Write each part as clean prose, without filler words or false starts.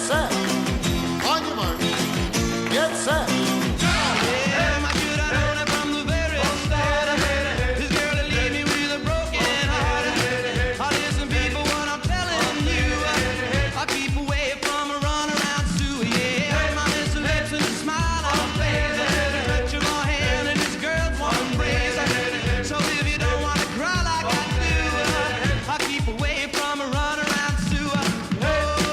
set. On your mark. Get set. Yeah, my good, I know that from the very start. This girl will leave me with a broken heart. Listen, people, what I'm telling you, I keep away from a runaround Sue. Yeah, my lips and lips and a smile on her face. Touch of my hand and this girl's one embrace. So if you don't want to cry like I do, I keep away from a runaround Sue. Oh,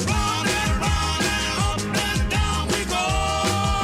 Round and round and up and down we go.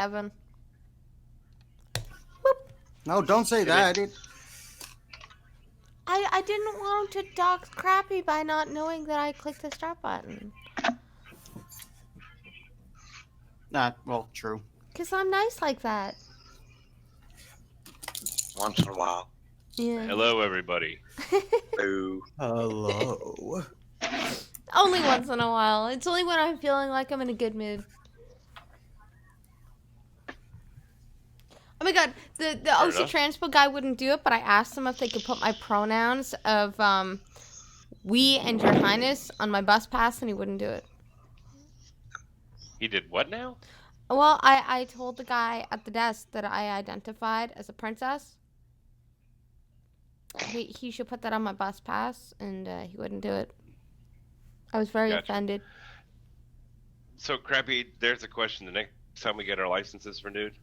7. No, don't say that. I didn't want him to talk crappy by not knowing that I clicked the start button. Well, true. Because I'm nice like that. Once in a while. Yeah. Hello, everybody. Boo. Hello. Only once in a while. It's only when I'm feeling like I'm in a good mood. Oh my god, the OC enough. Transpo guy wouldn't do it, but I asked him if they could put my pronouns of we and your highness on my bus pass, and he wouldn't do it. He did what now? Well, I told the guy at the desk that I identified as a princess. He should put that on my bus pass, and he wouldn't do it. I was very Gotcha. offended. So, Crappy, there's a question. The next time we get our licenses renewed,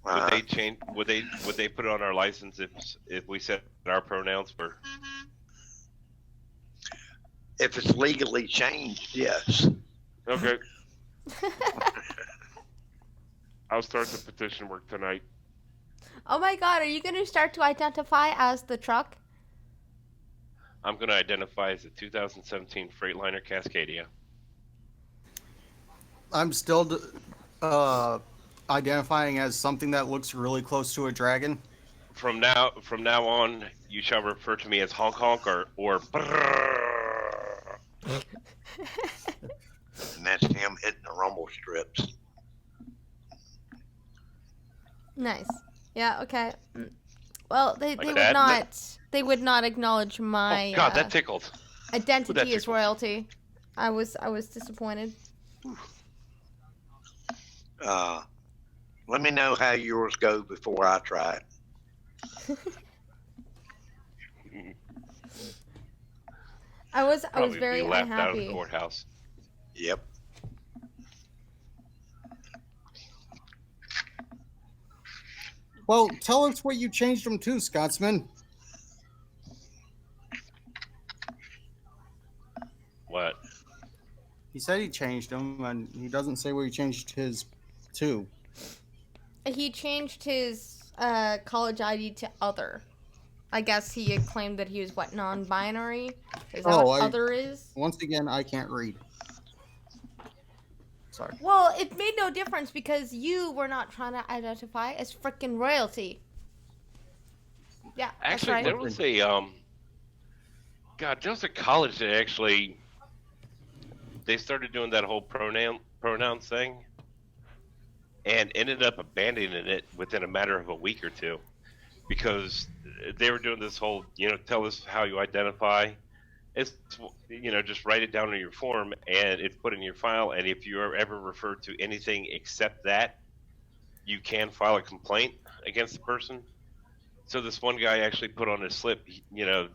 would Uh, they change? Would they put it on our license if we said our pronouns were? if it's legally changed, yes. Okay. I'll start the petition work tonight. Oh my god, are you going to start to identify as the truck? I'm going to identify as a 2017 Freightliner Cascadia. I'm still identifying as something that looks really close to a dragon. From now on, you shall refer to me as honk honk or brrrr. And that's him hitting the rumble strips. Nice. Yeah, okay. Well, they Like would that? not acknowledge my Oh God, that tickled. identity that as tickle? royalty. I was disappointed. Let me know how yours go before I try it. I was Probably very be laughed out of the unhappy. courthouse. Yep. Well, tell us what you changed them to, Scotsman. What? He said he changed them, and he doesn't say what he changed his to. He changed his college ID to other. I guess he had claimed that he was non-binary. Is that what other is? Once again, I can't read. Sorry. Well, it made no difference because you were not trying to identify as frickin' royalty. Yeah, that's Actually, right. there was a God, there was a college that actually they started doing that whole pronouns thing, and ended up abandoning it within a matter of a week or two, because they were doing this whole, tell us how you identify. It's, just write it down on your form, and it's put in your file. And if you are ever referred to anything except that, you can file a complaint against the person. So this one guy actually put on his slip,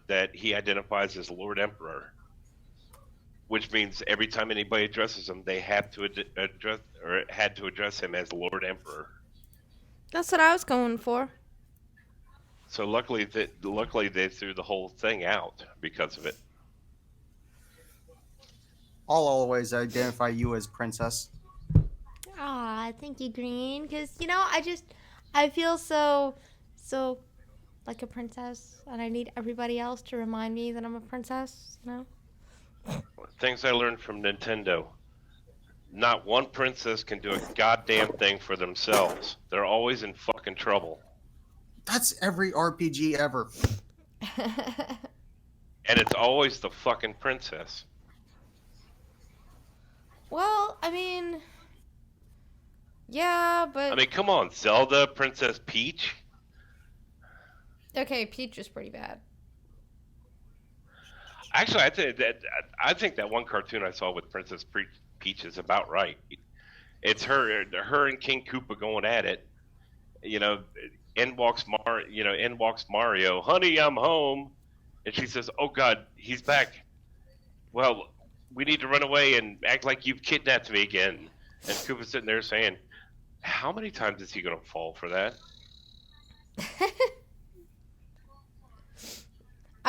that he identifies as Lord Emperor, which means every time anybody addresses him, they have to had to address him as Lord Emperor. That's what I was going for. So luckily they threw the whole thing out because of it. I'll always identify you as princess. Ah, thank you, Green. Because, I feel so like a princess. And I need everybody else to remind me that I'm a princess, Things I learned from Nintendo. Not one princess can do a goddamn thing for themselves. They're always in fucking trouble. That's every RPG ever. And it's always the fucking princess. Well, I mean, yeah, but... I mean, come on, Zelda, Princess Peach. Okay, Peach is pretty bad. Actually, I think that one cartoon I saw with Princess Peach is about right. It's her and King Koopa going at it. In walks Mario. Honey, I'm home. And she says, "Oh God, he's back. Well, we need to run away and act like you've kidnapped me again." And Koopa's sitting there saying, "How many times is he going to fall for that?"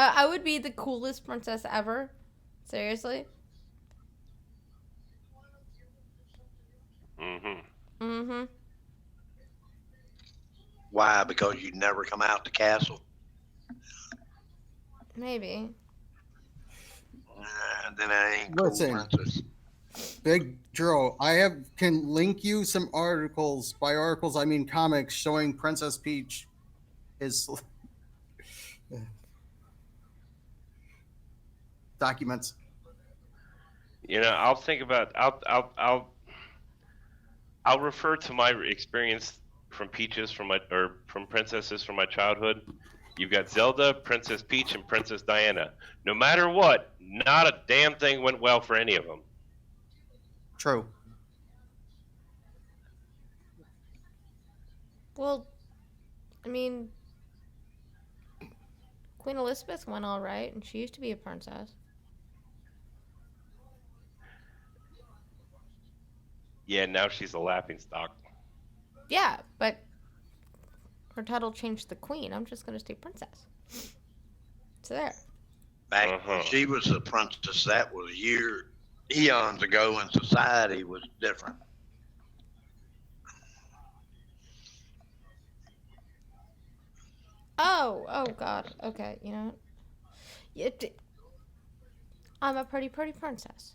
I would be the coolest princess ever. Seriously. Mm-hmm. Mm-hmm. Why? Because you never come out the castle. Maybe. Then I ain't cool, Listen. princess. Big Dro, can link you some articles. By articles, I mean comics showing Princess Peach is documents. You know, I'll think about. I'll refer to my experience from Peaches from princesses from my childhood. You've got Zelda, Princess Peach, and Princess Diana. No matter what, not a damn thing went well for any of them. True. Well, I mean, Queen Elizabeth went all right, and she used to be a princess. Yeah, now she's a laughingstock. Yeah, but her title changed to queen. I'm just gonna stay princess. So there. Back when she was a princess, that was eons ago, and society was different. Oh God. Okay, you know. I'm a pretty princess.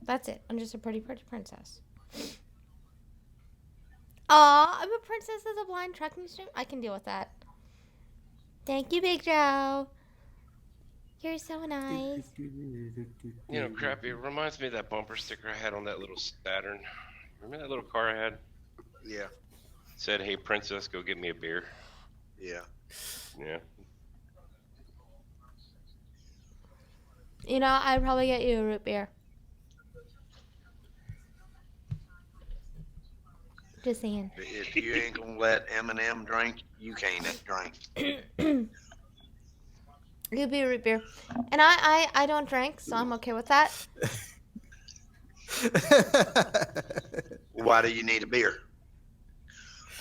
That's it. I'm just a pretty princess. Aw, I'm a princess as a blind trekking stream. I can deal with that. Thank you, Big Joe. You're so nice. You know, crappy. It reminds me of that bumper sticker I had on that little Saturn. Remember that little car I had? Yeah. It said, "Hey, princess, go get me a beer." Yeah. Yeah. You know, I'd probably get you a root beer. Just saying. If you ain't gonna let M&M drink, you can't drink. You'd be a root beer. And I don't drink, so I'm okay with that. Why do you need a beer?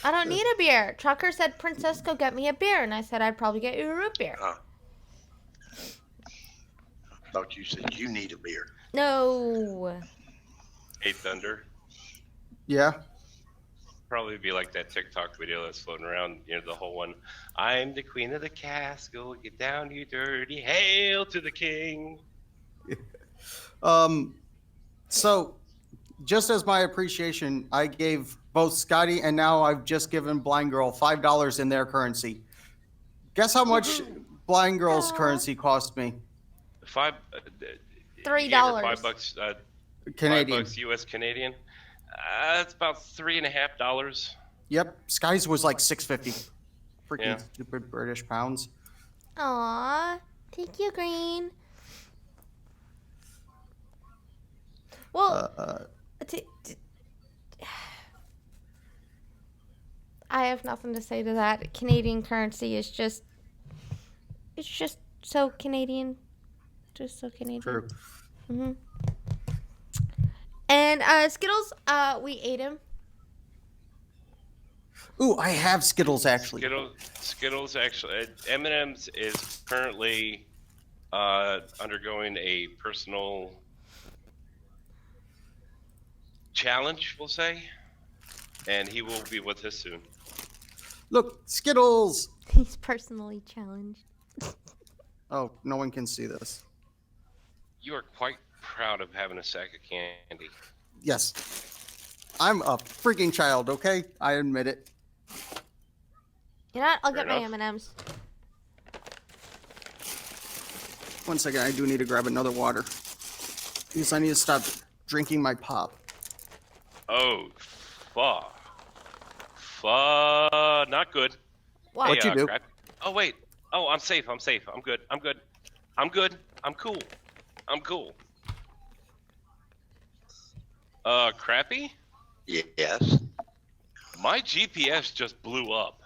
I don't need a beer. Trucker said, "Princess, go get me a beer." And I said, "I'd probably get you a root beer." I thought you said you need a beer. No. Hey, Thunder. Yeah. Probably be like that TikTok video that's floating around, you know, the whole one. "I'm the queen of the castle, get down, you dirty, hail to the king." So, just as my appreciation, I gave both Scotty and now I've just given Blind Girl $5 in their currency. Guess how much Blind Girl's currency cost me? $3. $5, Canadian. $5 US Canadian. It's about $3.50. Yep, Sky's was like $6.50. Freaking Yeah. stupid British pounds. Aw. Thank you, Green. Well, I have nothing to say to that. Canadian currency is just, it's just so Canadian. Just so Canadian. True. Mm-hmm. And Skittles, we ate him. Ooh, I have Skittles actually. Skittles actually. M&Ms is currently undergoing a personal challenge, we'll say, and he will be with us soon. Look, Skittles. He's personally challenged. Oh, no one can see this. You are quite proud of having a sack of candy. Yes. I'm a freaking child, okay? I admit it. You know what? I'll Fair get my enough. M&Ms. 1 second, I do need to grab another water. Because I need to stop drinking my pop. Oh, not good. What? What'd you do? Crap. Oh, wait. Oh, I'm safe. I'm good. I'm cool. Crappy? Yes. My GPS just blew up.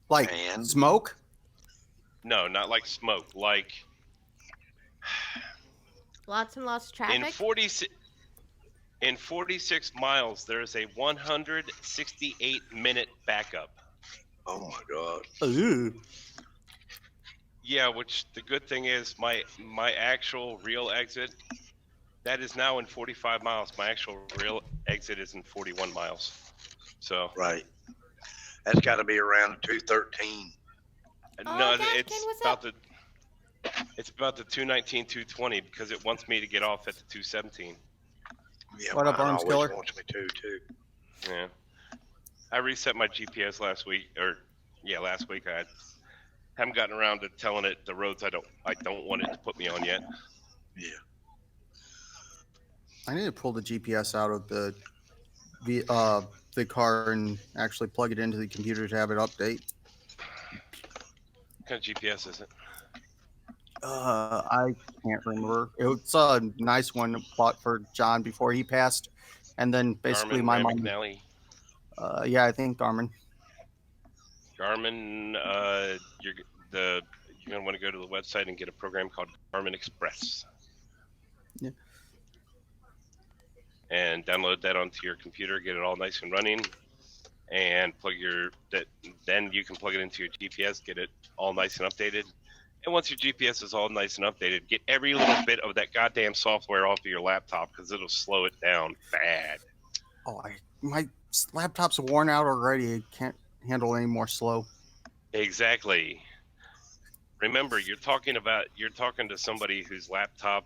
Like, And? smoke? No, not like smoke. Like, Lots and lots of traffic. in 46 miles, there's a 168-minute backup. Oh my God. Ooh. Yeah, which the good thing is my actual real exit, that is now in 45 miles. My actual real exit is in 41 miles. So Right. That's got to be around 213. Oh, No, Daphne, it's what's about up? the it's about the 219, 220 because it wants me to get off at the 217. Yeah, What up, mine Arms always Killer? wants me to too. Yeah, I reset my GPS last week, last week. I haven't gotten around to telling it the roads I don't want it to put me on yet. Yeah. I need to pull the GPS out of the car and actually plug it into the computer to have it update. What kind of GPS is it? I can't remember. It's a nice one bought for John before he passed, and then basically Garmin, my Ram mom. McNally. Yeah, I think Garmin. Garmin. You're gonna want to go to the website and get a program called Garmin Express. Yeah. And download that onto your computer, get it all nice and running, and then you can plug it into your GPS, get it all nice and updated. And once your GPS is all nice and updated, get every little bit of that goddamn software off of your laptop because it'll slow it down bad. Oh, my laptop's worn out already. It can't handle any more slow. Exactly. Remember, you're talking to somebody whose laptop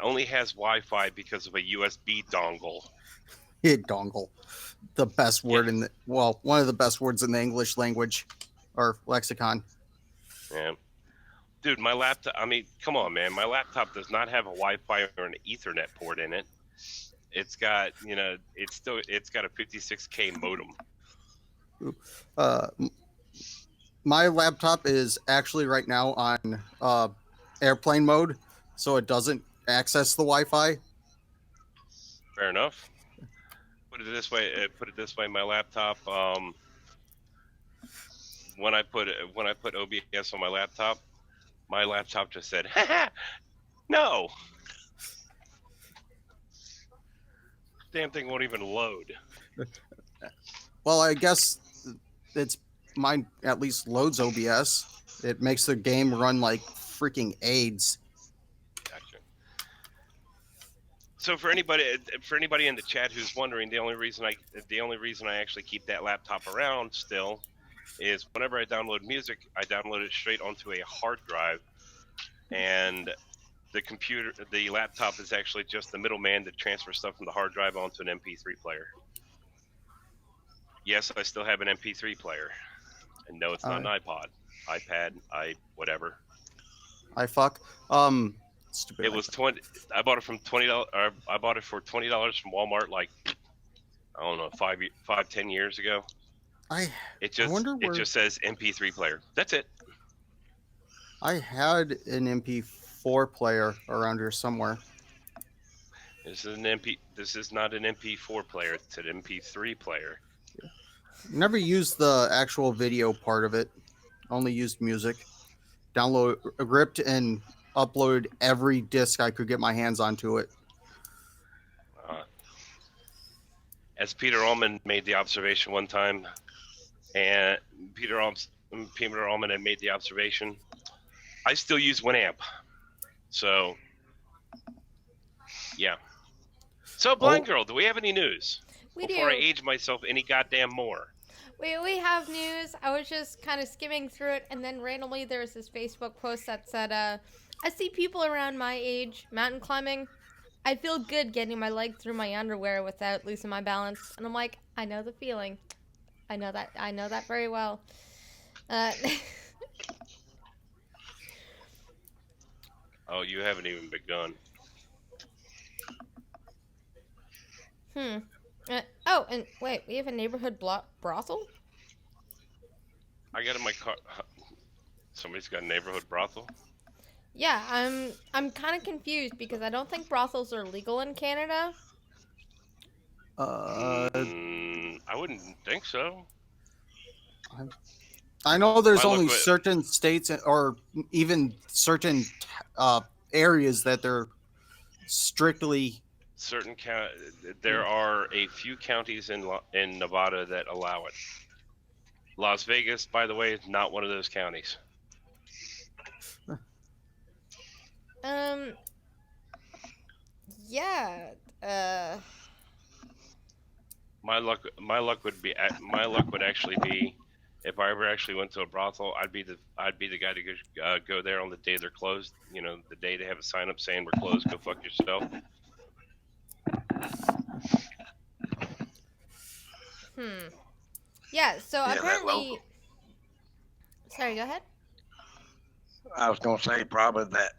only has Wi-Fi because of a USB dongle. Dongle, the best word one of the best words in the English language or lexicon. Yeah. Dude, my laptop, I mean, come on, man. My laptop does not have a Wi-Fi or an Ethernet port in it. It's got, it's got a 56K modem. My laptop is actually right now on airplane mode, so it doesn't access the Wi-Fi. Fair enough. Put it this way, my laptop, when I put OBS on my laptop just said, "Haha, no." Damn thing won't even load. Well, I guess it's mine at least loads OBS. It makes the game run like freaking AIDS. Gotcha. So for anybody in the chat who's wondering, the only reason I actually keep that laptop around still is whenever I download music, I download it straight onto a hard drive, and the laptop is actually just the middleman that transfers stuff from the hard drive onto an MP3 player. Yes, I still have an MP3 player, and no, it's not an iPod, iPad, whatever. I fuck. Stupid. It was 20. I bought it from $20. I bought it for $20 from Walmart, like I don't know, 10 years ago. It just says MP3 player. That's it. I had an MP4 player around here somewhere. This is not an MP4 player. It's an MP3 player. Never used the actual video part of it. Only used music. Ripped and uploaded every disc I could get my hands onto it. As Peter Allman made the observation one time, and Peter Allman had made the observation, I still use Winamp. So, yeah. So, Blind Girl, do we have any news? Before I age myself any goddamn more. We have news. I was just kind of skimming through it, and then randomly there was this Facebook post that said, I see people around my age mountain climbing. I feel good getting my leg through my underwear without losing my balance. And I'm like, I know the feeling. I know that very well. Oh, you haven't even begun. Oh, and wait, we have a neighborhood brothel? I got in my car. Somebody's got a neighborhood brothel? Yeah, I'm kind of confused because I don't think brothels are legal in Canada. I wouldn't think so. I know there's only certain states or even certain areas that they're strictly. There are a few counties in Nevada that allow it. Las Vegas, by the way, is not one of those counties. Yeah. My luck would actually be, if I ever actually went to a brothel, I'd be the guy to go there on the day they're closed. You know, the day they have a sign up saying we're closed. Go fuck yourself. Yeah, so Yeah, that apparently. local. Sorry, go ahead. I was gonna say probably that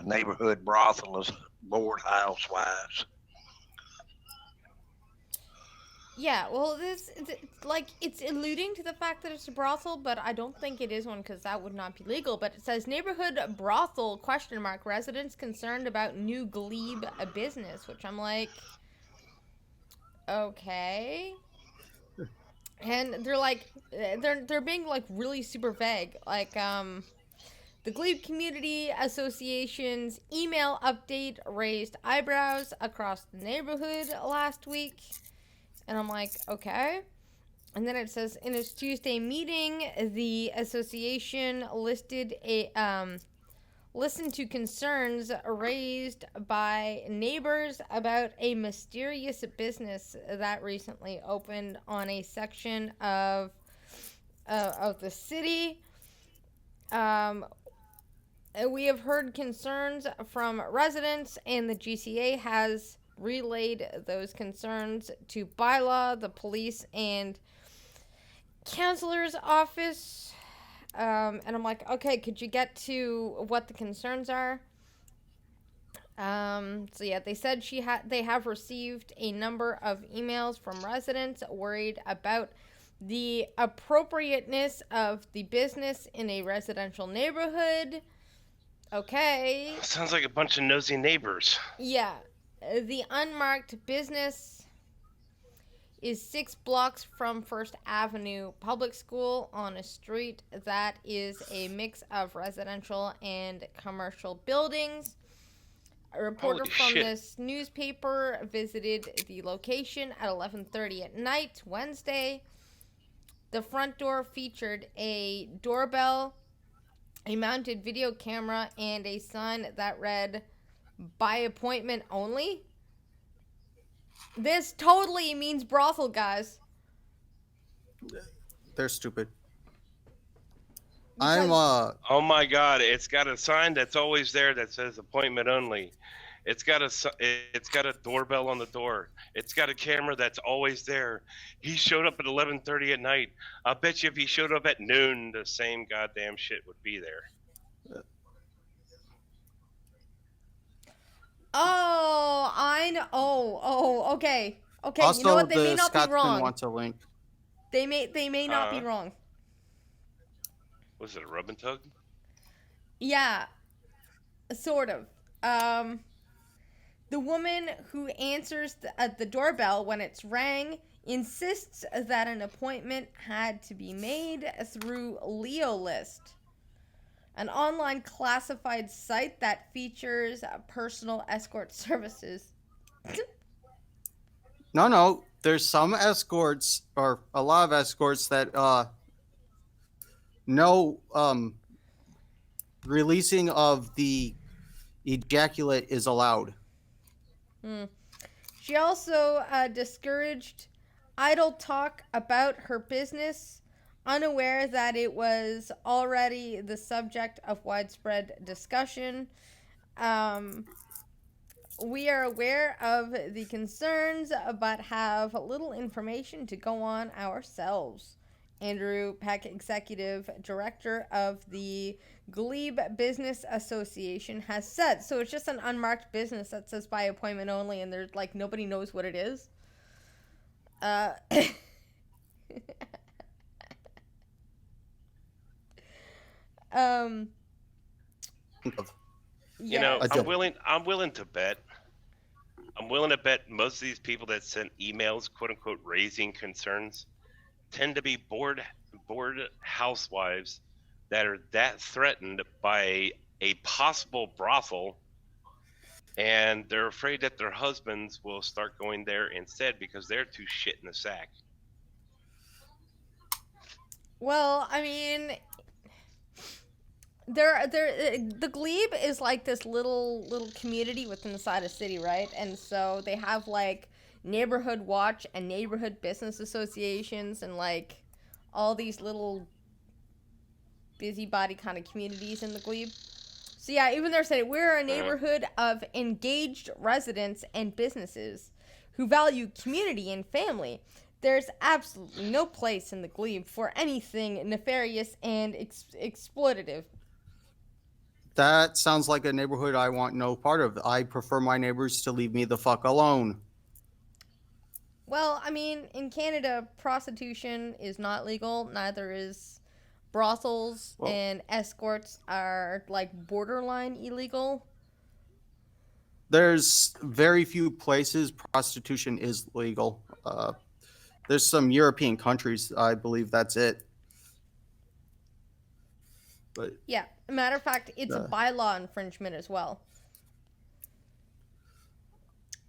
neighborhood brothel is bored housewives. Yeah, well, it's alluding to the fact that it's a brothel, but I don't think it is one because that would not be legal. But it says neighborhood brothel ? Residents concerned about new glebe business, which I'm like, okay. And they're like, they're being like really super vague, like the Glebe Community Association's email update raised eyebrows across the neighborhood last week. And I'm like, okay. And then it says, in its Tuesday meeting, the association listened to concerns raised by neighbors about a mysterious business that recently opened on a section of the city. We have heard concerns from residents, and the GCA has relayed those concerns to bylaw, the police, and counselor's office. And I'm like, okay, could you get to what the concerns are? So yeah, they said they have received a number of emails from residents worried about the appropriateness of the business in a residential neighborhood. Okay. Sounds like a bunch of nosy neighbors. Yeah. The unmarked business is 6 blocks from First Avenue Public School on a street that is a mix of residential and commercial buildings. A reporter from this newspaper visited the location at 11:30 at night, Wednesday. The front door featured a doorbell, a mounted video camera, and a sign that read, "By appointment only." This totally means brothel, guys. They're stupid. Oh my God! It's got a sign that's always there that says appointment only. It's got a doorbell on the door. It's got a camera that's always there. He showed up at 11:30 at night. I bet you if he showed up at noon, the same goddamn shit would be there. Oh, I know. Oh, okay. Okay, Also, you know what? They may the not be Scotsman wrong. wants a link. They may not be wrong. Was it a rub and tug? Yeah, sort of. The woman who answers the doorbell when it's rang insists that an appointment had to be made through Leo List, an online classified site that features personal escort services. No. There's some escorts, or a lot of escorts, that no releasing of the ejaculate is allowed. She also discouraged idle talk about her business, unaware that it was already the subject of widespread discussion. We are aware of the concerns, but have little information to go on ourselves. Andrew Peck, executive director of the Glebe Business Association, has said. So it's just an unmarked business that says by appointment only, and there's like nobody knows what it is. You know, I'm willing to bet. I'm willing to bet most of these people that sent emails, quote unquote, raising concerns, tend to be bored housewives that are that threatened by a possible brothel, and they're afraid that their husbands will start going there instead because they're too shit in the sack. Well, I mean, the Glebe is like this little community within the side of city, right? And so they have like neighborhood watch and neighborhood business associations and like all these little busybody kind of communities in the glebe. So yeah, even they're saying we're a neighborhood of engaged residents and businesses who value community and family. There's absolutely no place in the glebe for anything nefarious and exploitative. That sounds like a neighborhood I want no part of. I prefer my neighbors to leave me the fuck alone. Well, I mean, in Canada, prostitution is not legal. Neither is brothels, Well- and escorts are like borderline illegal. There's very few places prostitution is legal. There's some European countries, I believe that's it. But Yeah, matter of fact, it's a bylaw infringement as well.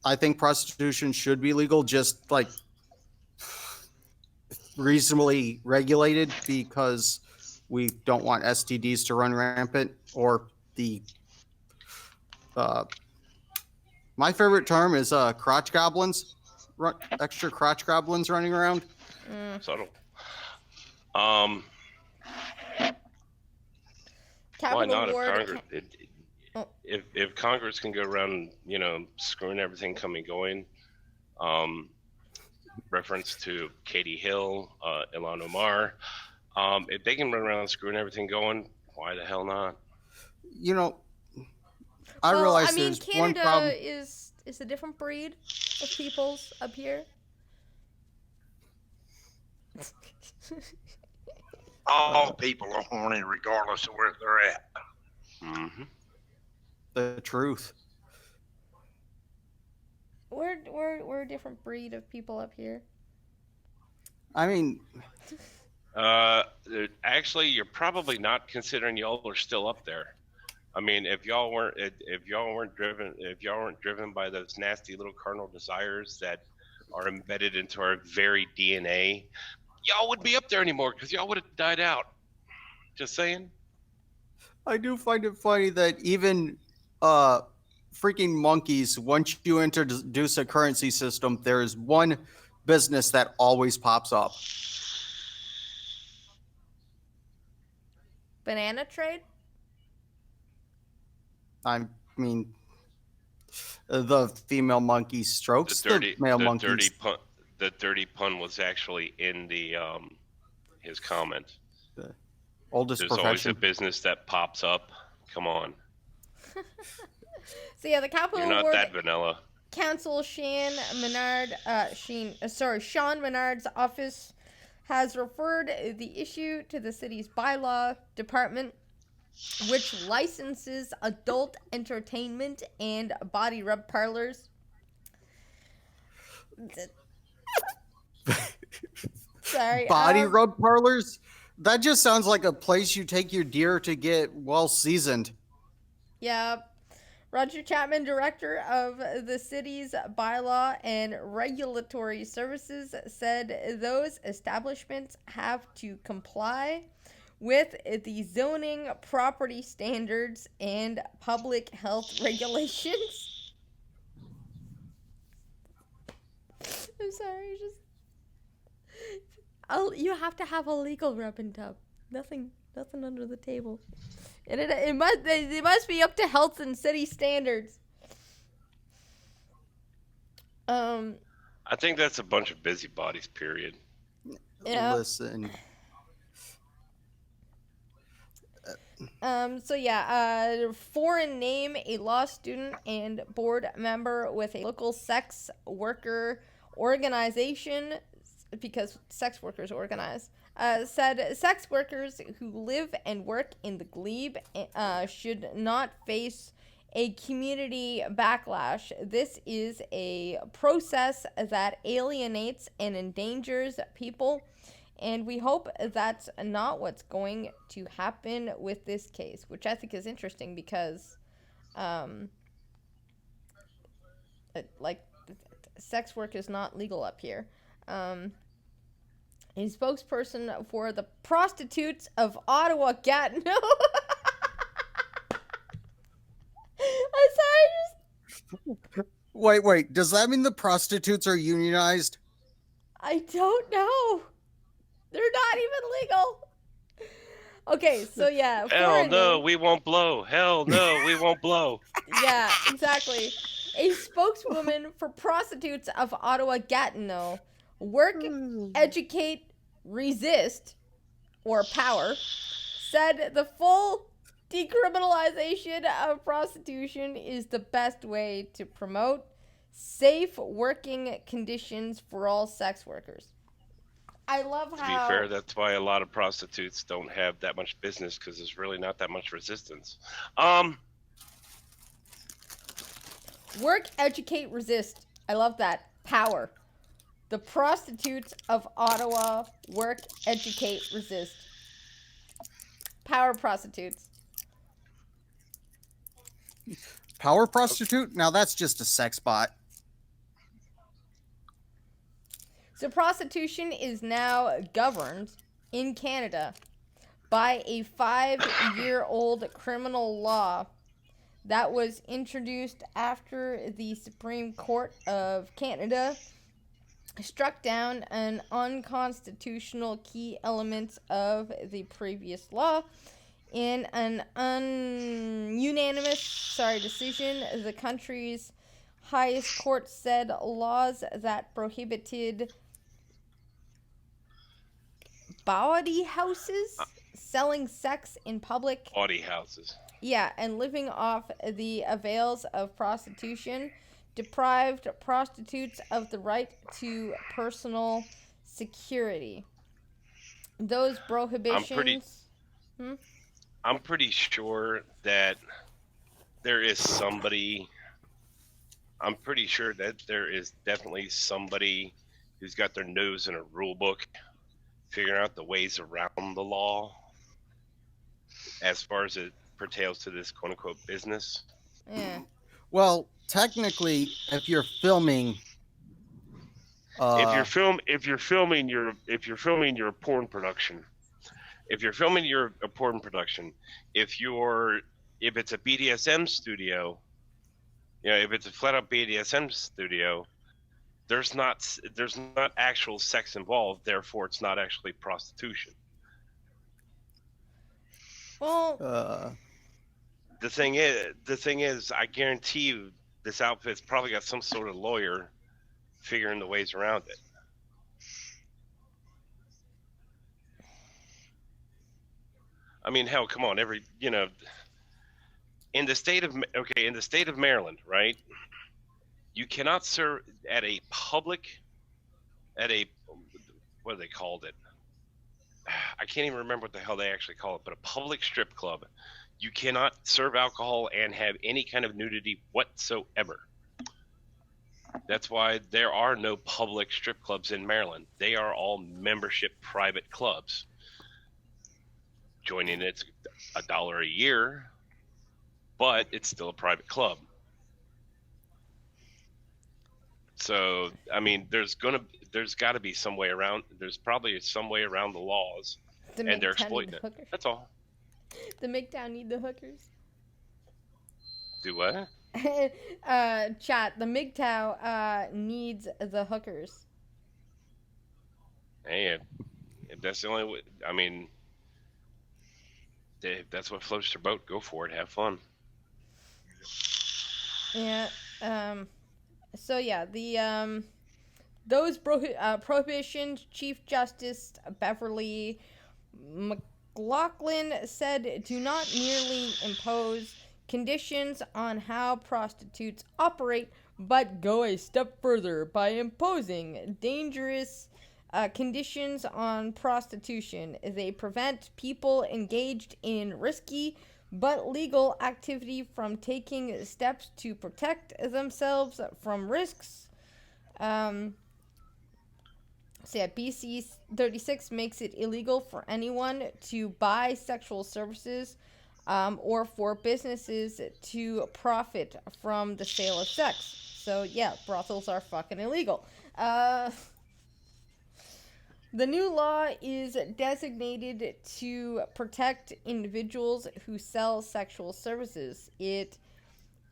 I think prostitution should be legal, just like reasonably regulated, because we don't want STDs to run rampant, or the my favorite term is crotch goblins, extra crotch goblins running around. Subtle. Capital Why not? Ward. If Congress can go around, screwing everything coming going, reference to Katie Hill, Ilhan Omar, if they can run around screwing everything going, why the hell not? I realize I mean, there's one Canada problem. is a different breed of peoples up here. All people are horny regardless of where they're at. Mm-hmm. The truth. We're a different breed of people up here. I mean, Actually, you're probably not, considering y'all are still up there. I mean, if y'all weren't driven by those nasty little carnal desires that are embedded into our very DNA, y'all wouldn't be up there anymore, because y'all would have died out. Just saying. I do find it funny that even freaking monkeys, once you introduce a currency system, there is one business that always pops up. Banana trade? I mean, the female monkey strokes the male monkeys. The dirty pun was actually in the his comment. Oldest There's always profession. a business that pops up. Come on, So yeah, the Capital you're not Ward that vanilla. Council Sean Menard's office has referred the issue to the city's bylaw department, which licenses adult entertainment and body rub parlors. Sorry. Body rub parlors? That just sounds like a place you take your deer to get well seasoned. Yeah. Roger Chapman, director of the city's bylaw and regulatory services, said those establishments have to comply with the zoning, property standards, and public health regulations. I'm sorry, you have to have a legal rubbing tub. Nothing under the table. And it must be up to health and city standards. I think that's a bunch of busybodies, period. Yeah. Listen. So yeah, foreign name, a law student and board member with a local sex worker organization, because sex workers organize, said sex workers who live and work in the glebe should not face a community backlash. This is a process that alienates and endangers people, and we hope that's not what's going to happen with this case, which I think is interesting because, sex work is not legal up here. A spokesperson for the Prostitutes of Ottawa Gatineau. I'm sorry, Wait. Does that mean the prostitutes are unionized? I don't know. They're not even legal. Okay, so yeah. Hell foreign no, name- we won't blow. Hell no, we won't blow. Yeah, exactly. A spokeswoman for prostitutes of Ottawa Gatineau, Work, Educate, Resist, or Power, said the full decriminalization of prostitution is the best way to promote safe working conditions for all sex workers. I love To be how fair, that's why a lot of prostitutes don't have that much business because there's really not that much resistance. Work, Educate, Resist. I love that. Power. The prostitutes of Ottawa work, educate, resist. Power prostitutes. Power prostitute? Now that's just a sex bot. So prostitution is now governed in Canada by a 5-year-old criminal law that was introduced after the Supreme Court of Canada struck down an unconstitutional key element of the previous law. In an unanimous decision, the country's highest court said laws that prohibited bawdy houses selling sex in public, Bawdy houses. yeah, and living off the avails of prostitution deprived prostitutes of the right to personal security. Those prohibitions. I'm pretty sure that there is somebody. I'm pretty sure that there is definitely somebody who's got their nose in a rule book, figuring out the ways around the law as far as it pertains to this quote unquote business. Yeah. Well, technically, if you're filming, If you're filming your porn production, if it's a BDSM studio, if it's a flat out BDSM studio, there's not actual sex involved, therefore it's not actually prostitution. Well, The thing is, I guarantee you, this outfit's probably got some sort of lawyer figuring the ways around it. I mean, hell, come on, in the state of Maryland, right? You cannot serve at a what do they called it? I can't even remember what the hell they actually call it, but a public strip club. You cannot serve alcohol and have any kind of nudity whatsoever. That's why there are no public strip clubs in Maryland. They are all membership private clubs. Joining it's $1 a year, but it's still a private club. So, I mean, there's got to be some way around. There's probably some way around the laws, and they're exploiting it. Hookers. That's all. The MGTOW need the hookers. Do what? Chat. The MGTOW needs the hookers. Hey, if that's the only way, I mean, if that's what floats your boat, go for it. Have fun. Yeah. So yeah, the those prohibitions, Chief Justice Beverly McLaughlin said, do not merely impose conditions on how prostitutes operate, but go a step further by imposing dangerous conditions on prostitution. They prevent people engaged in risky but legal activity from taking steps to protect themselves from risks. So yeah, BC 36 makes it illegal for anyone to buy sexual services or for businesses to profit from the sale of sex. So yeah, brothels are fucking illegal. The new law is designated to protect individuals who sell sexual services. It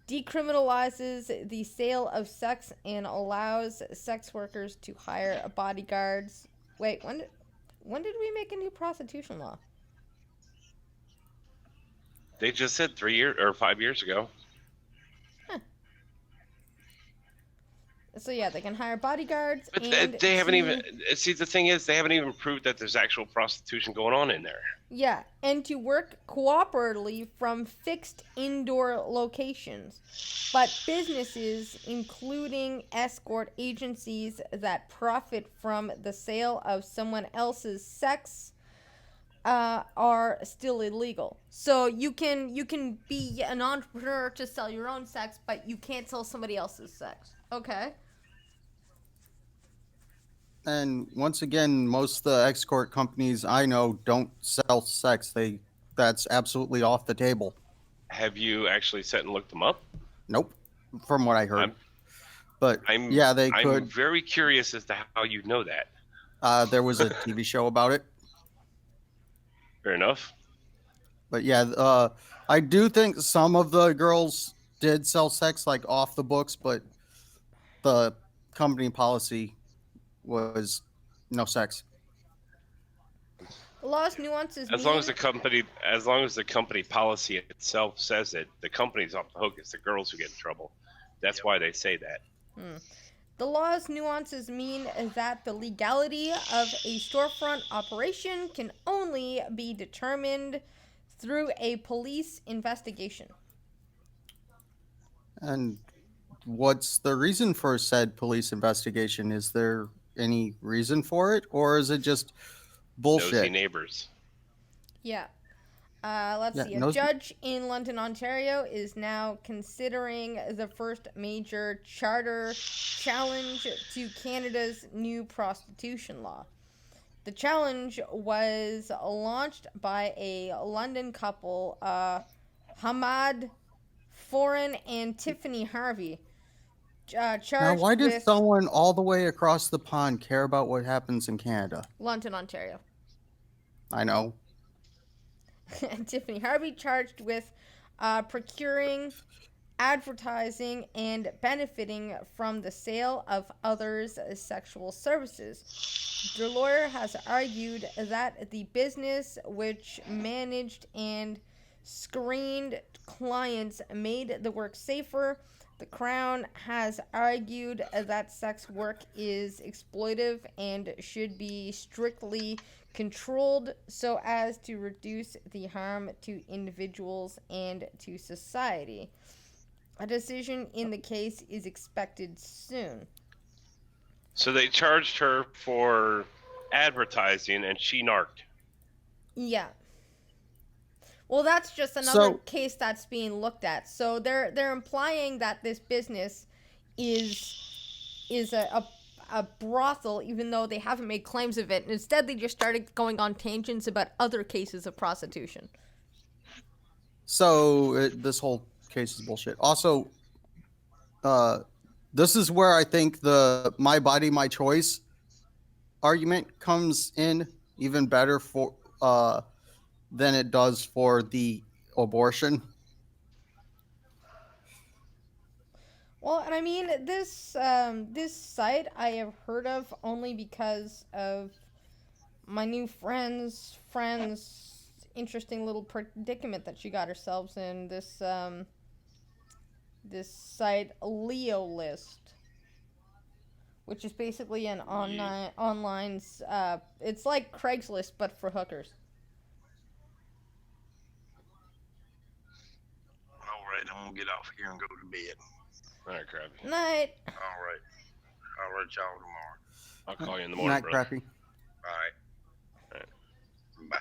decriminalizes the sale of sex and allows sex workers to hire bodyguards. Wait, when did we make a new prostitution law? They just said 3 years or 5 years ago. So yeah, they can hire bodyguards. But and they haven't to- even. See, the thing is, they haven't even proved that there's actual prostitution going on in there. Yeah, and to work cooperatively from fixed indoor locations. But businesses, including escort agencies that profit from the sale of someone else's sex, are still illegal. So you can be an entrepreneur to sell your own sex, but you can't sell somebody else's sex. Okay. And once again, most of the escort companies I know don't sell sex. That's absolutely off the table. Have you actually sat and looked them up? Nope, from what I heard. But I'm they I'm could. very curious as to how you know that. There was a TV show about it. Fair enough. But yeah, I do think some of the girls did sell sex like off the books, but the company policy was no sex. The law's nuances. As long as the company policy itself says it, the company's off the hook. It's the girls who get in trouble. That's why they say that. The law's nuances mean that the legality of a storefront operation can only be determined through a police investigation. And what's the reason for said police investigation? Is there any reason for it, or is it just bullshit? Nosy neighbors. Yeah. Let's see. A nosy- judge in London, Ontario is now considering the first major charter challenge to Canada's new prostitution law. The challenge was launched by a London couple, Hamad Foran and Tiffany Harvey. Charged Now, why does with someone all the way across the pond care about what happens in Canada? London, Ontario. I know. Tiffany Harvey charged with procuring, advertising, and benefiting from the sale of others' sexual services. The lawyer has argued that the business, which managed and screened clients, made the work safer. The Crown has argued that sex work is exploitive and should be strictly controlled so as to reduce the harm to individuals and to society. A decision in the case is expected soon. So they charged her for advertising, and she narked. Yeah. Well, that's just another case that's being looked at. So they're implying that this business is a brothel, even though they haven't made claims of it. And instead, they just started going on tangents about other cases of prostitution. So this whole case is bullshit. Also, this is where I think the "my body, my choice" argument comes in even better for than it does for the abortion. Well, and I mean, this site I have heard of only because of my new friend's interesting little predicament that she got herself in. This site, Leo List, which is basically an online it's like Craigslist but for hookers. All right, I'm gonna get off here and go to bed. All right, Crappy. Night. All right, I'll let y'all tomorrow. I'll call you in the morning, Not bro. crappy. All right. Bye.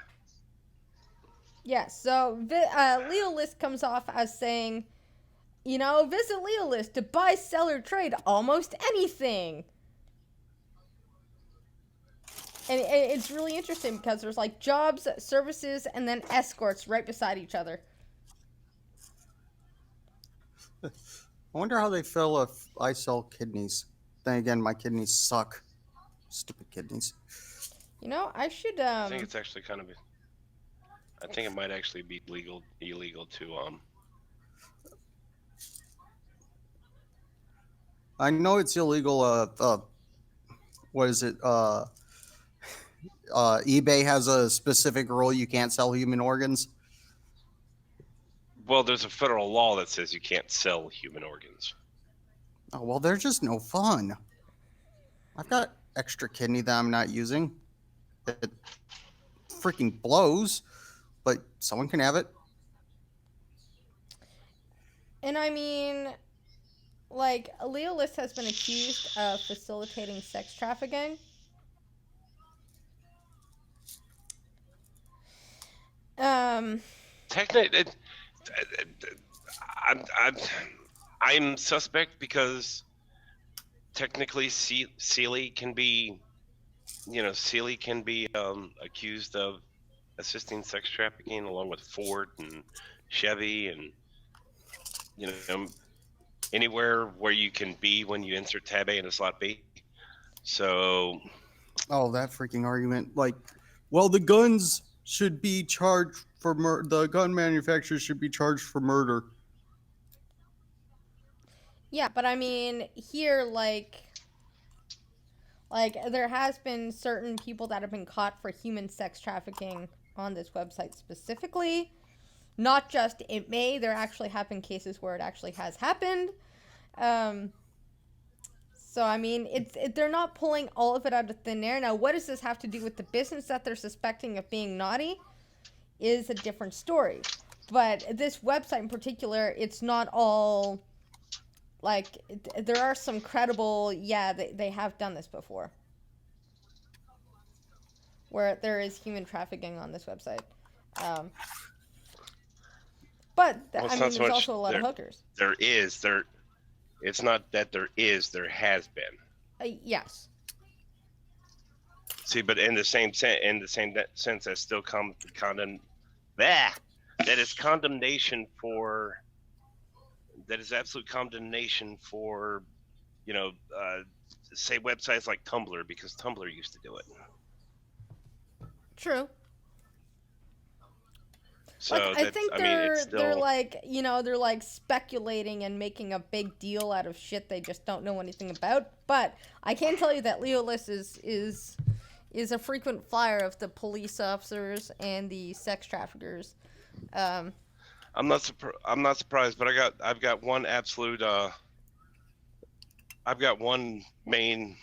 Yeah, so Leo List comes off as saying, visit Leo List to buy, sell, or trade almost anything. And it's really interesting because there's like jobs, services, and then escorts right beside each other. I wonder how they feel if I sell kidneys. Then again, my kidneys suck. Stupid kidneys. I should I think it's actually kind of. I think it might actually be illegal to I know it's illegal. What is it? eBay has a specific rule you can't sell human organs. Well, there's a federal law that says you can't sell human organs. Oh, well, they're just no fun. I've got extra kidney that I'm not using. It freaking blows, but someone can have it. And I mean, like, Leo List has been accused of facilitating sex trafficking. Technically, I'm suspect because technically Sealy can be, Sealy can be accused of assisting sex trafficking along with Ford and Chevy and anywhere where you can be when you insert tab A into slot B. So Oh, that freaking argument. Like, well, the guns should be charged for the gun manufacturers should be charged for murder. Yeah, but I mean, here, like there has been certain people that have been caught for human sex trafficking on this website specifically. Not just it may, there actually have been cases where it actually has happened. So I mean, they're not pulling all of it out of thin air. Now, what does this have to do with the business that they're suspecting of being naughty? Is a different story. But this website in particular, it's not all like there are some credible. Yeah, they have done this before, where there is human trafficking on this website. But well, I mean, there's also a lot of hookers. It's not that there has been. Yes. See, but in the same sense, that's still that is condemnation for. That is absolute condemnation for, say websites like Tumblr, because Tumblr used to do it. True. So like, I think they're still... they're like they're like speculating and making a big deal out of shit they just don't know anything about. But I can tell you that Leo List is a frequent flyer of the police officers and the sex traffickers. I'm not surprised, but I've got one absolute. I've got one main.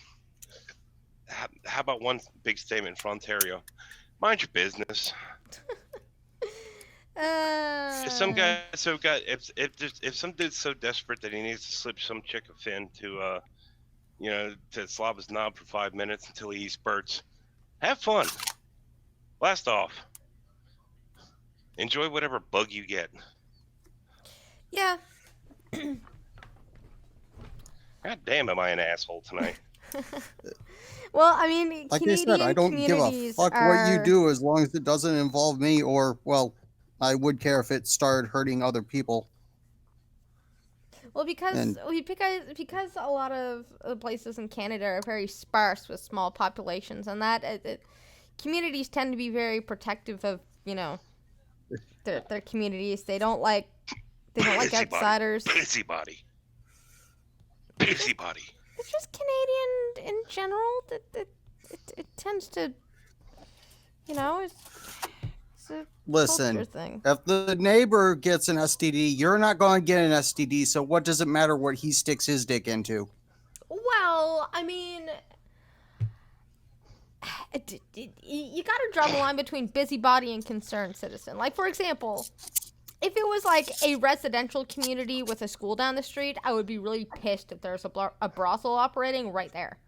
How about one big statement for Ontario? Mind your business. If some guy if some dude's so desperate that he needs to slip some chick a fin to to slob his knob for 5 minutes until he spurts, have fun. Blast off. Enjoy whatever bug you get. Yeah. God damn, am I an asshole tonight? Well, I mean, like Canadian I said, I don't give a fuck what you do as long as it doesn't involve me, or, well, I would care if it started hurting other people. Well, because a lot of the places in Canada are very sparse with small populations, and that communities tend to be very protective of their communities. They don't like outsiders. Busybody. It's just Canadian in general. It tends to, it's a Listen, culture thing. if the neighbor gets an STD, you're not going to get an STD, so what does it matter what he sticks his dick into? Well, I mean, you got to draw the line between busybody and concerned citizen. Like, for example, if it was like a residential community with a school down the street, I would be really pissed if there's a brothel operating right there.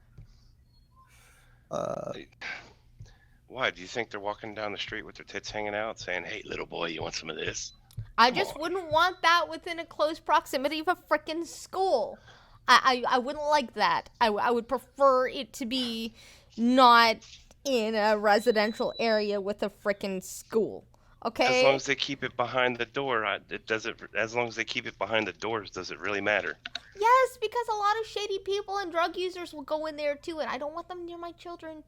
Why? Do you think they're walking down the street with their tits hanging out saying, "Hey, little boy, you want some of this?" I just wouldn't want that within a close proximity of a frickin' school. I wouldn't like that. I would prefer it to be not in a residential area with a frickin' school. Okay. As long as they keep it behind the door, as long as they keep it behind the doors, does it really matter? Yes, because a lot of shady people and drug users will go in there too, and I don't want them near my children.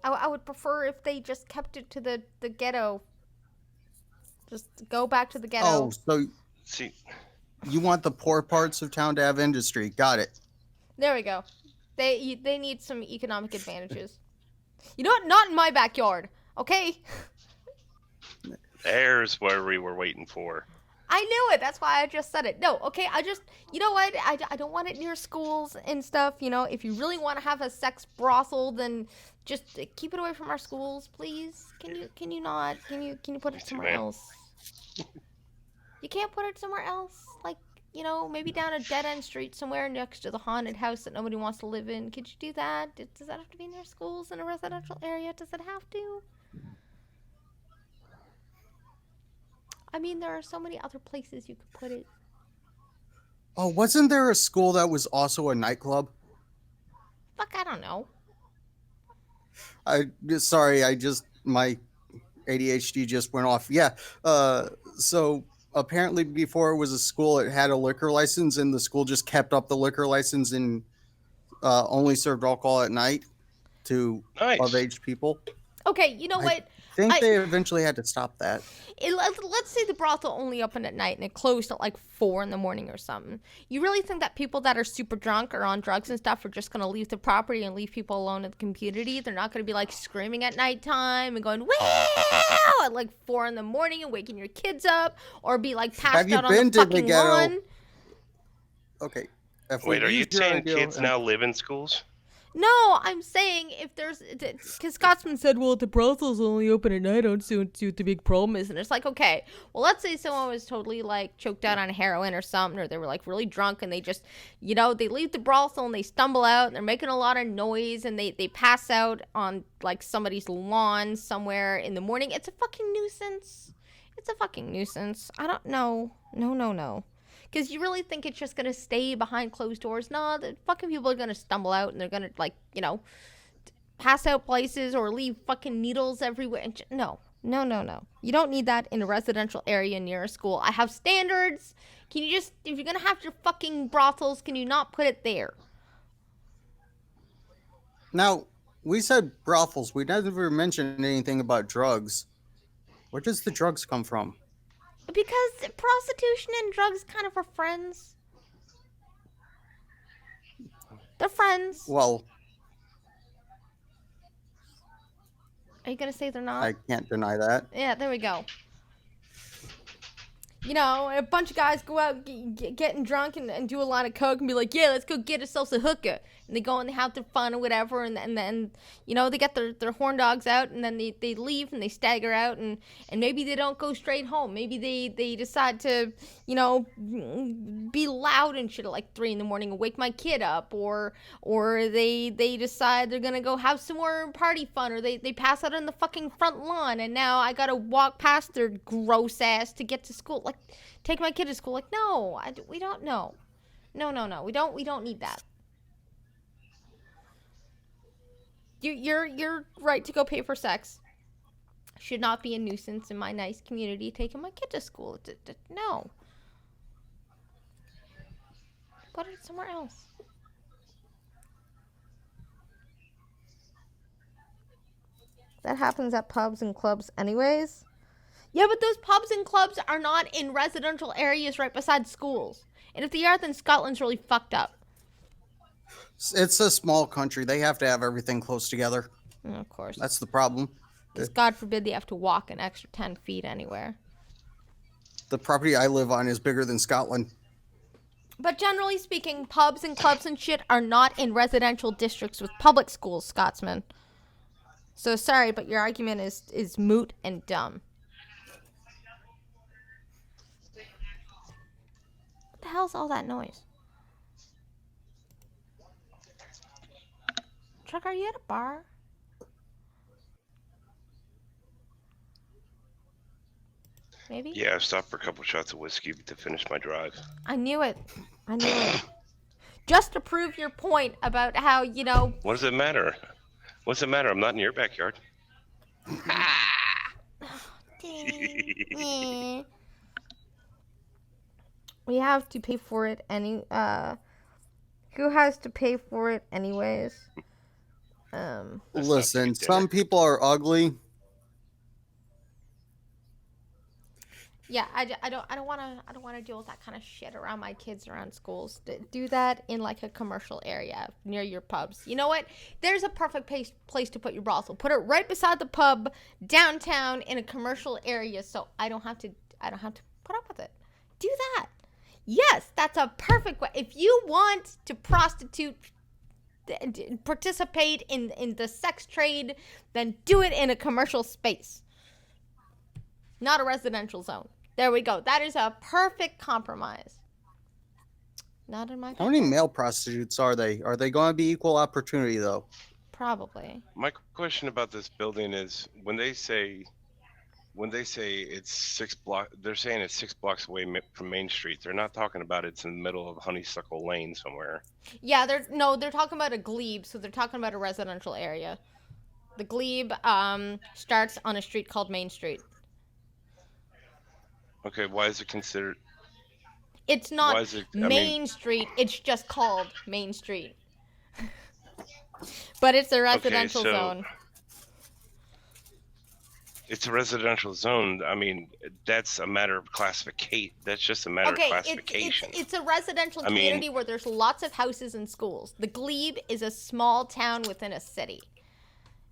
I would prefer if they just kept it to the ghetto Just go back to the ghetto. Oh, so See, you want the poor parts of town to have industry? Got it. There we go. They need some economic advantages. You know what? Not in my backyard. Okay. there's where we were waiting for. I knew it. That's why I just said it. No, okay. You know what? I don't want it near schools and stuff. You know, if you really want to have a sex brothel, then just keep it away from our schools, please. Can you not? Can you put it somewhere else? You can't put it somewhere else? Like, you know, maybe down a dead-end street somewhere next to the haunted house that nobody wants to live in. Could you do that? Does that have to be near schools in a residential area? Does it have to? I mean, there are so many other places you could put it. Oh, wasn't there a school that was also a nightclub? Fuck, I don't know. Sorry, my ADHD just went off. Yeah. So apparently before it was a school, it had a liquor license, and the school just kept up the liquor license and only served alcohol at night to Nice. of-age people. Okay, you know what? I think they eventually had to stop that. Let's say the brothel only opened at night and it closed at like 4 in the morning or something. You really think that people that are super drunk or on drugs and stuff are just going to leave the property and leave people alone in the community? They're not going to be like screaming at nighttime and going, wow, at like 4 in the morning and waking your kids up, or be like passed out on the fucking lawn. Okay. Wait, are you saying kids now live in schools? No, I'm saying if there's, because Scotsman said, well, if the brothel's only open at night, I don't see what the big problem is. And it's like, okay, well, let's say someone was totally like choked out on heroin or something, or they were like really drunk and they just, you know, they leave the brothel and they stumble out and they're making a lot of noise and they pass out on like somebody's lawn somewhere in the morning. It's a fucking nuisance. It's a fucking nuisance. I don't know. No. Because you really think it's just going to stay behind closed doors? No, the fucking people are going to stumble out and they're going to, like, you know, pass out places or leave fucking needles everywhere. No. You don't need that in a residential area near a school. I have standards. Can you just, if you're going to have your fucking brothels, can you not put it there? Now, we said brothels. We never mentioned anything about drugs. Where does the drugs come from? Because prostitution and drugs kind of are friends. They're friends. Well, are you going to say they're not? I can't deny that. Yeah, there we go. You know, a bunch of guys go out getting drunk and do a lot of coke and be like, yeah, let's go get ourselves a hooker. And they go and they have their fun or whatever. And then, you know, they get their horn dogs out and then they leave and they stagger out. And maybe they don't go straight home. Maybe they decide to, you know, be loud and shit at like 3 in the morning and wake my kid up. Or they decide they're going to go have some more party fun. Or they pass out on the fucking front lawn. And now I got to walk past their gross ass to get to school. Like, take my kid to school. Like, no, we don't know. No. We don't need that. You're right to go pay for sex. Should not be a nuisance in my nice community taking my kid to school. No. Put it somewhere else. That happens at pubs and clubs anyways. Yeah, but those pubs and clubs are not in residential areas right beside schools. And if they are, then Scotland's really fucked up. It's a small country. They have to have everything close together. Of course. That's the problem. Because God forbid they have to walk an extra 10 feet anywhere. The property I live on is bigger than Scotland. But generally speaking, pubs and clubs and shit are not in residential districts with public schools, Scotsman. So sorry, but your argument is moot and dumb. What the hell's all that noise? Chuck, are you at a bar? Maybe? Yeah, I stopped for a couple shots of whiskey to finish my drive. I knew it. Just to prove your point about how, you know... What does it matter? What's it matter? I'm not in your backyard. We have to pay for it who has to pay for it anyways? Listen, some people are ugly. Yeah, I don't want to deal with that kind of shit around my kids around schools. Do that in like a commercial area near your pubs. You know what? There's a perfect place to put your brothel. Put it right beside the pub downtown in a commercial area, so I don't have to put up with it. Do that. Yes, that's a perfect way. If you want to participate in the sex trade, then do it in a commercial space, not a residential zone. There we go. That is a perfect compromise. Not in my How many backyard. male prostitutes are they? Are they going to be equal opportunity though? Probably. My question about this building is when they say it's 6 blocks, they're saying it's 6 blocks away from Main Street. They're not talking about it's in the middle of Honeysuckle Lane somewhere. Yeah, they're talking about a glebe, so they're talking about a residential area. The glebe starts on a street called Main Street. Okay, why is it considered? It's Why not is it? Main Street. It's just called Main Street. But it's a residential so- zone. It's a residential zone. I mean, that's a matter of classification. That's just a matter of classification. It's a residential I mean- community where there's lots of houses and schools. The glebe is a small town within a city.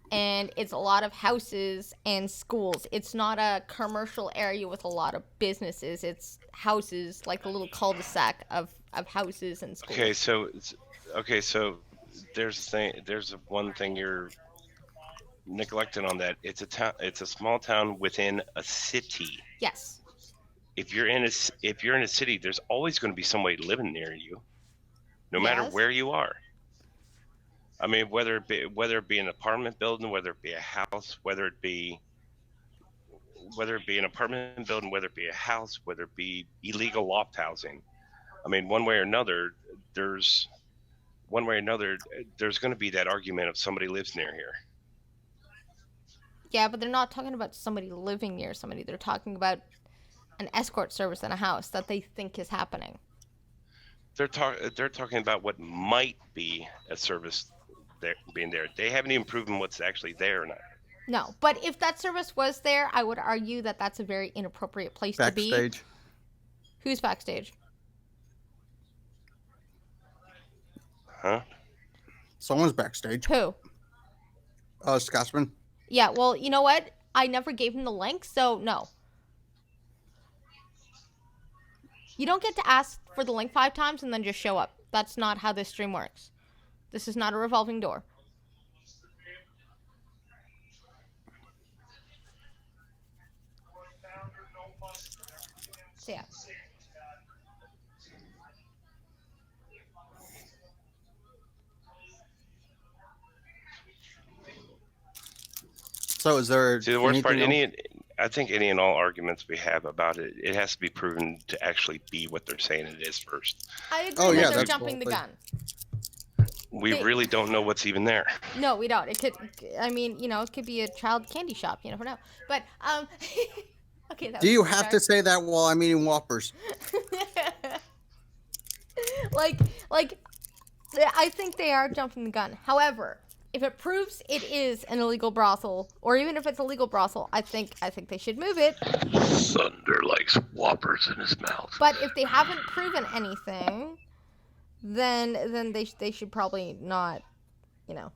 And it's a lot of houses and schools. It's not a commercial area with a lot of businesses. It's houses, like a little cul-de-sac of houses and schools. So there's one thing you're neglecting on that. It's a small town within a city. Yes. If you're in a city, there's always going to be somebody living near you, no matter Yes. where you are. I mean, whether it be an apartment building, whether it be a house, whether it be an apartment building, whether it be a house, whether it be illegal loft housing. I mean, one way or another, there's going to be that argument of somebody lives near here. Yeah, but they're not talking about somebody living near somebody. They're talking about an escort service in a house that they think is happening. They're talking about what might be a service there being there. They haven't even proven what's actually there or not. No, but if that service was there, I would argue that that's a very inappropriate place to be. Backstage. Who's backstage? Huh? Someone's backstage. Who? Scotsman. Yeah, well, you know what? I never gave him the link, so no. You don't get to ask for the link 5 times and then just show up. That's not how this stream works. This is not a revolving door. So yeah. So is there See, the worst part, anything else? I think any and all arguments we have about it, it has to be proven to actually be what they're saying it is first. I agree Oh, that yeah, they're that's jumping the cool. gun. We They- really don't know what's even there. No, we don't. It could, I mean, you know, it could be a child candy shop. You never know. But, okay. That Do was you too have dark. to say that while I'm eating Whoppers? like, I think they are jumping the gun. However, if it proves it is an illegal brothel, or even if it's a legal brothel, I think they should move it. Thunder likes Whoppers in his mouth. But if they haven't proven anything, then they should probably not, you know.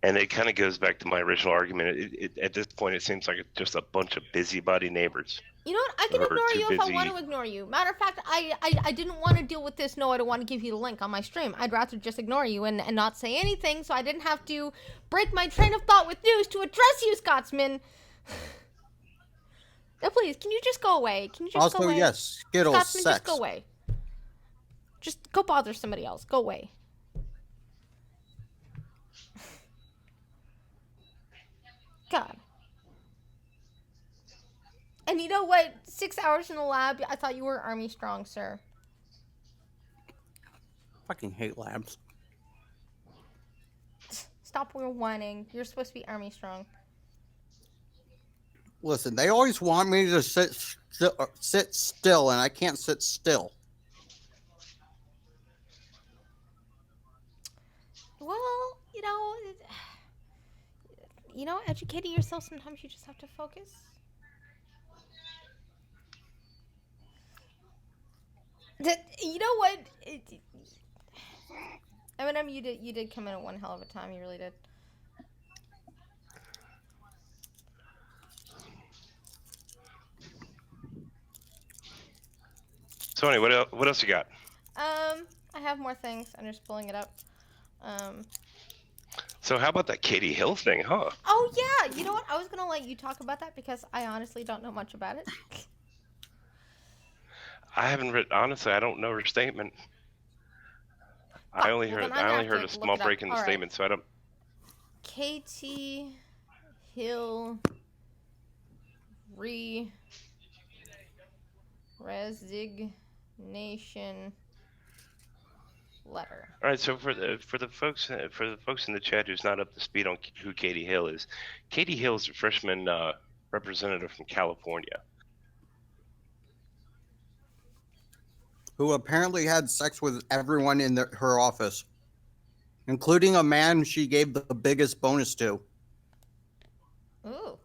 And it kind of goes back to my original argument. At this point, it seems like it's just a bunch of busybody neighbors. You know what? I can Or ignore too you if I busy. want to ignore you. Matter of fact, I didn't want to deal with this. No, I don't want to give you the link on my stream. I'd rather just ignore you and not say anything so I didn't have to break my train of thought with news to address you, Scotsman. Now, please, can you just go away? Can you just go Also, away? yes, Skittles, Scotsman, sex. just go away. Just go bother somebody else. Go away. God. And you know what? 6 hours in the lab, I thought you were Army Strong, sir. Fucking hate labs. Stop whining. You're supposed to be Army Strong. Listen, they always want me to sit still, and I can't sit still. Well, you know, educating yourself, sometimes you just have to focus. You know what? M&M, you did come in at one hell of a time. You really did. So anyway, what else you got? I have more things. I'm just pulling it up. So how about that Katie Hill thing, huh? Oh yeah, you know what? I was gonna let you talk about that because I honestly don't know much about it. I haven't read. Honestly, I don't know her statement. I only well, heard. then I'm I gonna only have heard to a look small it up. break in the All right. statement, so I don't. Katie Hill resignation letter. All right, so for the folks in the chat who's not up to speed on who Katie Hill is, Katie Hill is a freshman representative from California. Who apparently had sex with everyone in her office, including a man she gave the biggest bonus to. Ooh,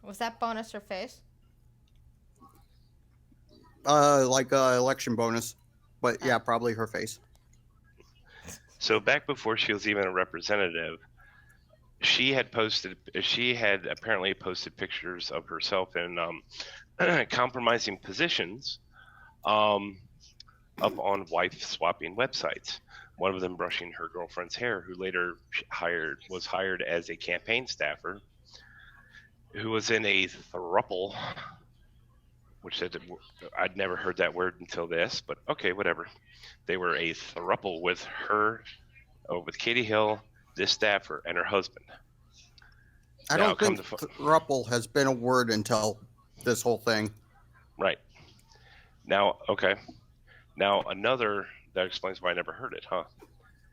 was that bonus her face? Like a election bonus, but yeah, probably her face. So back before she was even a representative, she had apparently posted pictures of herself in compromising positions up on wife swapping websites. One of them brushing her girlfriend's hair, who later was hired as a campaign staffer, who was in a throuple, which I'd never heard that word until this, but okay, whatever. They were a throuple with her, with Katie Hill, this staffer, and her husband. I don't think throuple has been a word until this whole thing. Right. Now, okay. Now, that explains why I never heard it, huh?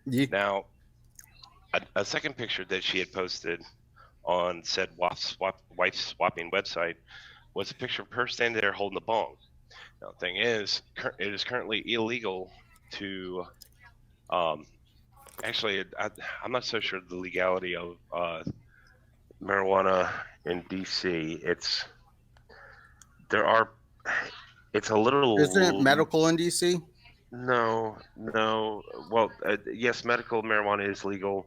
Yeah. Now, a second picture that she had posted on said wife swapping website was a picture of her standing there holding a bong. Now, the thing is, it is currently illegal to, actually, I'm not so sure the legality of marijuana in DC. It's a little. Isn't it medical in DC? No. Well, yes, medical marijuana is legal,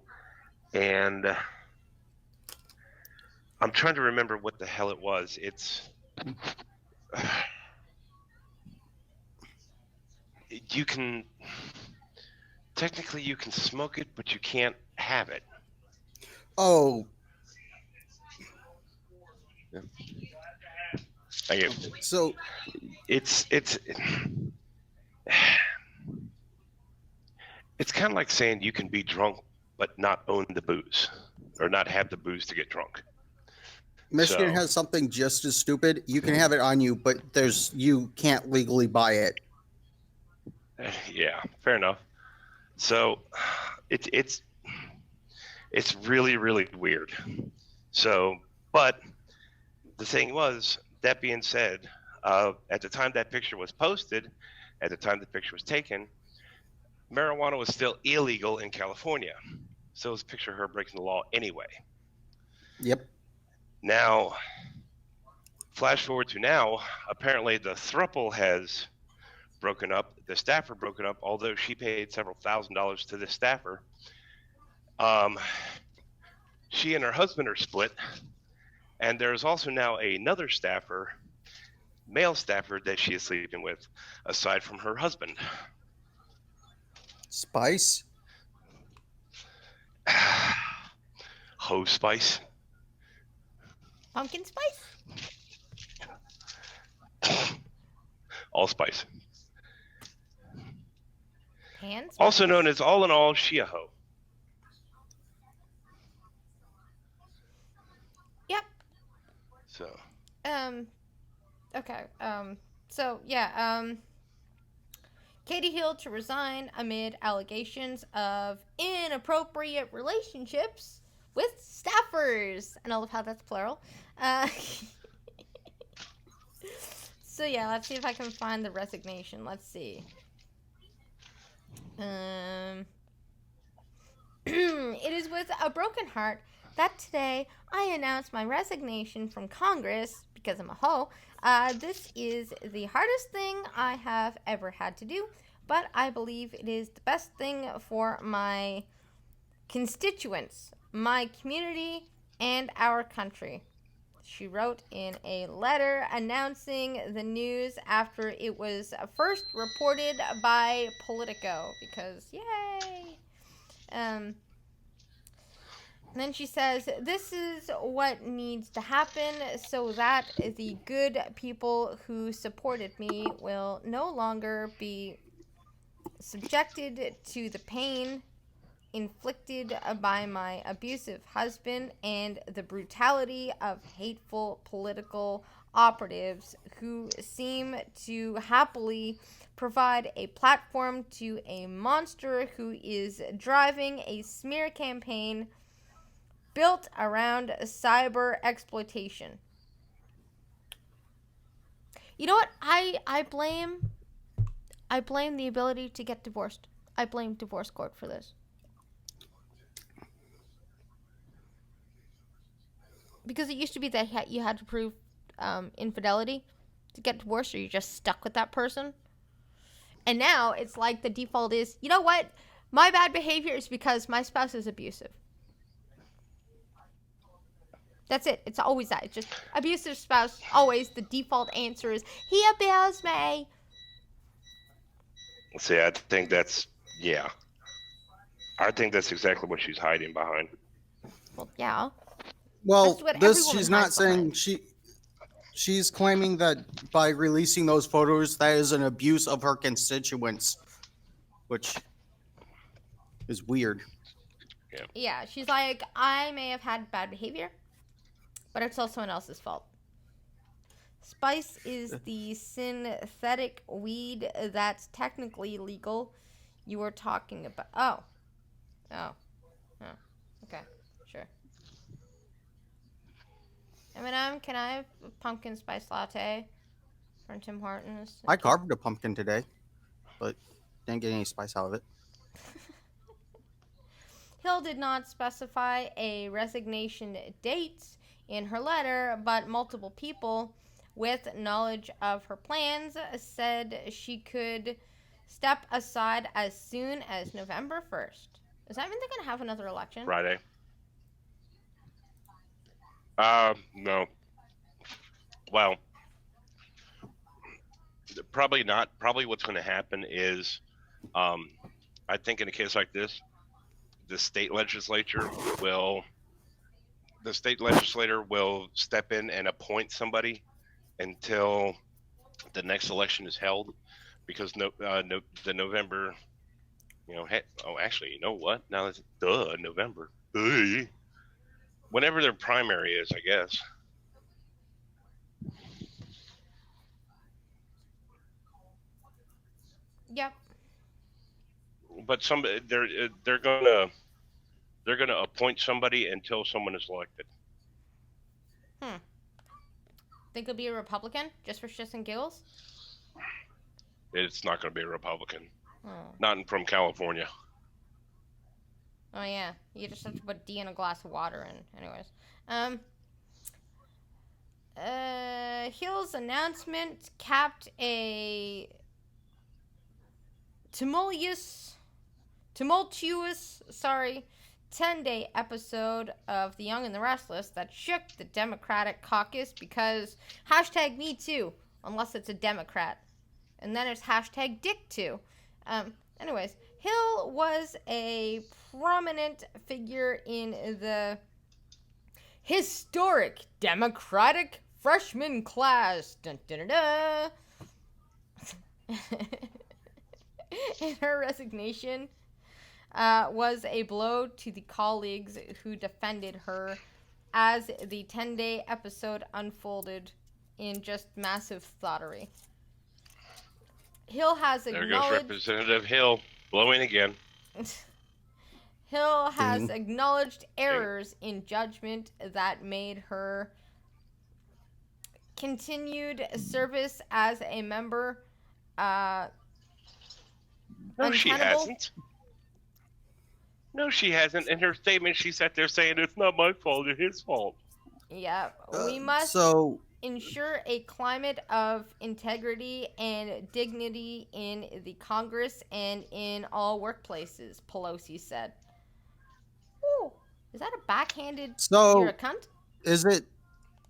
and I'm trying to remember what the hell it was. It's you can smoke it, but you can't have it. Oh. Yeah. Thank you. So it's kind of like saying you can be drunk but not own the booze, or not have the booze to get drunk. Michigan has something just as stupid. You can have it on you, but you can't legally buy it. Yeah, fair enough. So it's really, really weird. So, but the thing was, that being said, at the time that picture was posted, at the time the picture was taken, marijuana was still illegal in California. So it was a picture of her breaking the law anyway. Yep. Now, flash forward to now, apparently the throuple has broken up. The staffer broken up, although she paid several $1,000s to the staffer. She and her husband are split. And there's also now another staffer, male staffer, that she is sleeping with, aside from her husband. Spice? Hose spice. Pumpkin spice? Allspice. Pan spice? Also known as all in all Shia-Ho. Yep. So. Okay. So yeah. Katie Hill to resign amid allegations of inappropriate relationships with staffers, and I love how that's plural. So yeah, let's see if I can find the resignation. Let's see. It is with a broken heart that today I announce my resignation from Congress, because I'm a hoe, This is the hardest thing I have ever had to do, but I believe it is the best thing for my constituents, my community, and our country. She wrote in a letter announcing the news after it was first reported by Politico, because yay! And then she says, this is what needs to happen so that the good people who supported me will no longer be subjected to the pain inflicted by my abusive husband and the brutality of hateful political operatives who seem to happily provide a platform to a monster who is driving a smear campaign built around cyber exploitation. You know what? I blame the ability to get divorced. I blame divorce court for this. Because it used to be that you had to prove infidelity to get divorced, or you're just stuck with that person. And now it's like the default is, you know what? My bad behavior is because my spouse is abusive. That's it. It's always that. It's just abusive spouse. Always the default answer is, he abused me. See, I think that's exactly what she's hiding behind. Well, yeah. Well, That's what this everyone she's not hides saying behind. she's claiming that by releasing those photos, that is an abuse of her constituents, which is weird. Yeah, she's like, I may have had bad behavior, but it's all someone else's fault. Spice is the synthetic weed that's technically legal. You were talking about. Oh, okay, sure. M&M, can I have a pumpkin spice latte from Tim Hortons? I carved a pumpkin today, but didn't get any spice out of it. Hill did not specify a resignation date in her letter, but multiple people with knowledge of her plans said she could step aside as soon as November 1st. Does that mean they're going to have another election? Friday. No. Well, probably not. Probably what's going to happen is, I think in a case like this, the state legislator will step in and appoint somebody until the next election is held, because the November, actually, you know what? Now it's November. Whenever their primary is, I guess. Yep. But they're gonna appoint somebody until someone is elected. Think it'll be a Republican just for shits and giggles? It's not going to be a Republican. Oh. Not from California. Oh yeah, you just have to put D in a glass of water. And anyways, Hill's announcement capped a tumultuous 10-day episode of The Young and the Restless that shook the Democratic caucus, because #MeToo, unless it's a Democrat, and then it's #DickToo. Anyways, Hill was a prominent figure in the historic Democratic freshman class. Dun, dun, dun, dun. And her resignation was a blow to the colleagues who defended her as the 10-day episode unfolded in just massive thottery. Hill has There acknowledged... goes Representative Hill blowing again. Hill has acknowledged errors in judgment that made her continued service as a member No, she untenable. hasn't. No, she hasn't. In her statement, she sat there saying, it's not my fault, it's his fault. Yeah, we must So ensure a climate of integrity and dignity in the Congress and in all workplaces, Pelosi said. Ooh, is that a backhanded you're a So, cunt? is it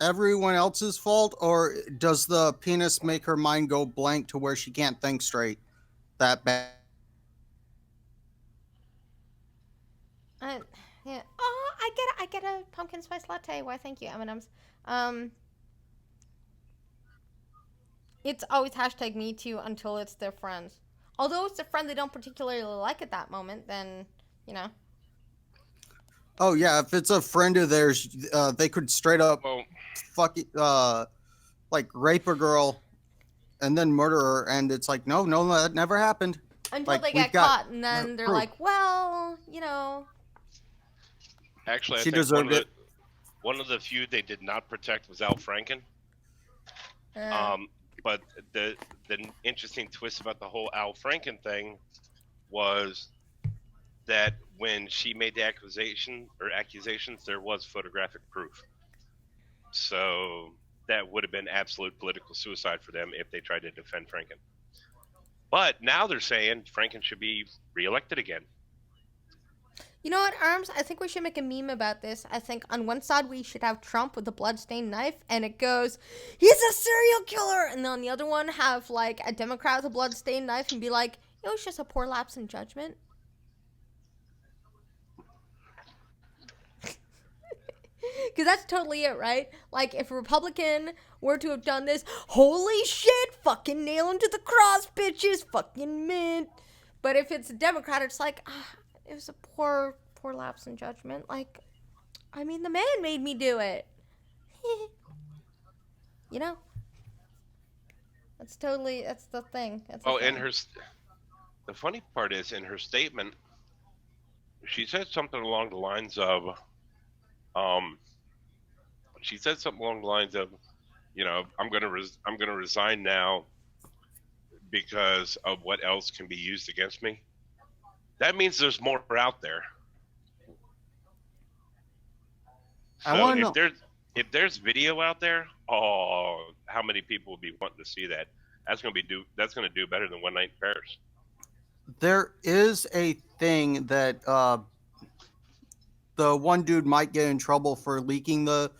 everyone else's fault, or does the penis make her mind go blank to where she can't think straight that bad? Yeah. Oh, I get a pumpkin spice latte. Why, thank you, M&Ms. It's always hashtag me too until it's their friends. Although it's a friend they don't particularly like at that moment, then, you know. Oh yeah, if it's a friend of theirs, they could straight up Well, fuck it, like rape a girl and then murder her, and it's like, no, that never happened. Until Like, they we've get got caught, and then they're proof. like, well, you know. actually, I She think deserved it. one of the few they did not protect was Al Franken. Uh, But the interesting twist about the whole Al Franken thing was that when she made the accusations, there was photographic proof. So that would have been absolute political suicide for them if they tried to defend Franken. But now they're saying Franken should be reelected again. You know what, Arms? I think we should make a meme about this. I think on one side we should have Trump with a bloodstained knife, and it goes, he's a serial killer! And then on the other one, have, like, a Democrat with a bloodstained knife and be like, it was just a poor lapse in judgment. Because that's totally it, right? Like, if a Republican were to have done this, holy shit, fucking nail him to the cross, bitches, fucking mint. But if it's a Democrat, it's like, it was a poor lapse in judgment. Like, I mean, the man made me do it. You know? That's the thing. That's the thing. The funny part is, in her statement, she said something along the lines of, you know, I'm gonna resign now because of what else can be used against me. That means there's more out there. I So wanna know- if there's video out there, oh, how many people will be wanting to see that? That's gonna do better than One Night in Paris. There is a thing that the one dude might get in trouble for leaking the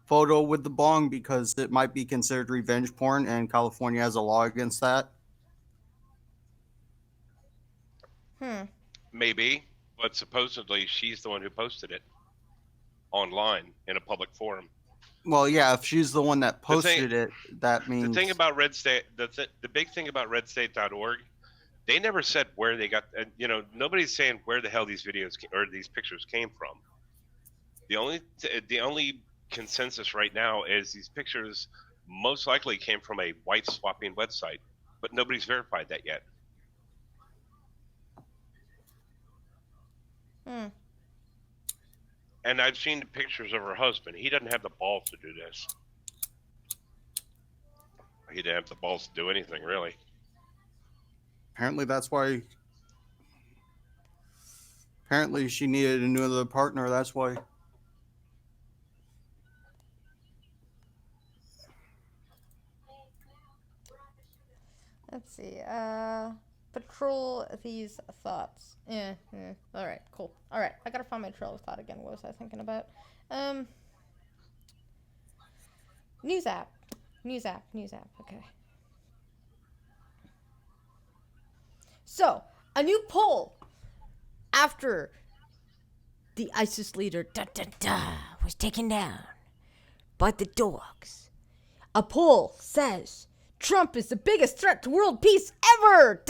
photo with the bong because it might be considered revenge porn, and California has a law against that. Maybe, but supposedly she's the one who posted it online in a public forum. Well, yeah, if she's the one that posted it, that means... The thing about Red State, the big thing about redstate.org, they never said where they got, you know, nobody's saying where the hell these videos or these pictures came from. The only consensus right now is these pictures most likely came from a wife swapping website, but nobody's verified that yet. And I've seen the pictures of her husband. He doesn't have the balls to do this. He didn't have the balls to do anything, really. Apparently that's why... Apparently she needed another partner, that's why. Let's see. Patrol these thoughts. All right, cool. All right, I gotta find my trail of thought again. What was I thinking about? News app. Okay. So, a new poll after the ISIS leader was taken down by the dogs. A poll says Trump is the biggest threat to world peace ever.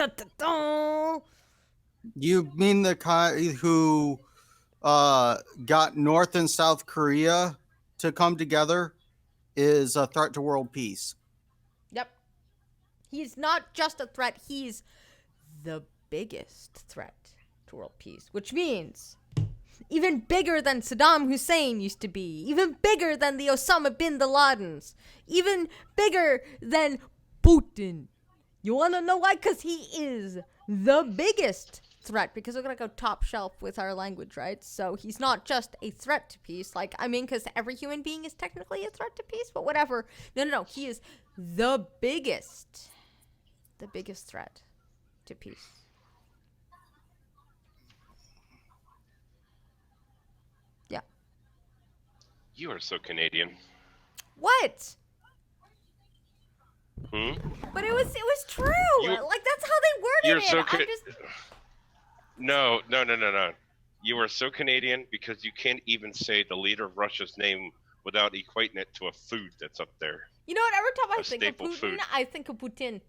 You mean the guy who got North and South Korea to come together is a threat to world peace? Yep. He's not just a threat, he's the biggest threat to world peace, which means even bigger than Saddam Hussein used to be, even bigger than the Osama bin Ladens, even bigger than Putin. You want to know why? Because he is the biggest threat because we're gonna go top shelf with our language, right? So he's not just a threat to peace. Like, I mean, because every human being is technically a threat to peace, but whatever. No. He is the biggest threat to peace. Yeah. You are so Canadian. What? But it was true. Like, that's how they worded You're it. so I'm just... No. You are so Canadian because you can't even say the leader of Russia's name without equating it to a food that's up there. You know what? Every time I A think of staple Putin, food. I think of Putin.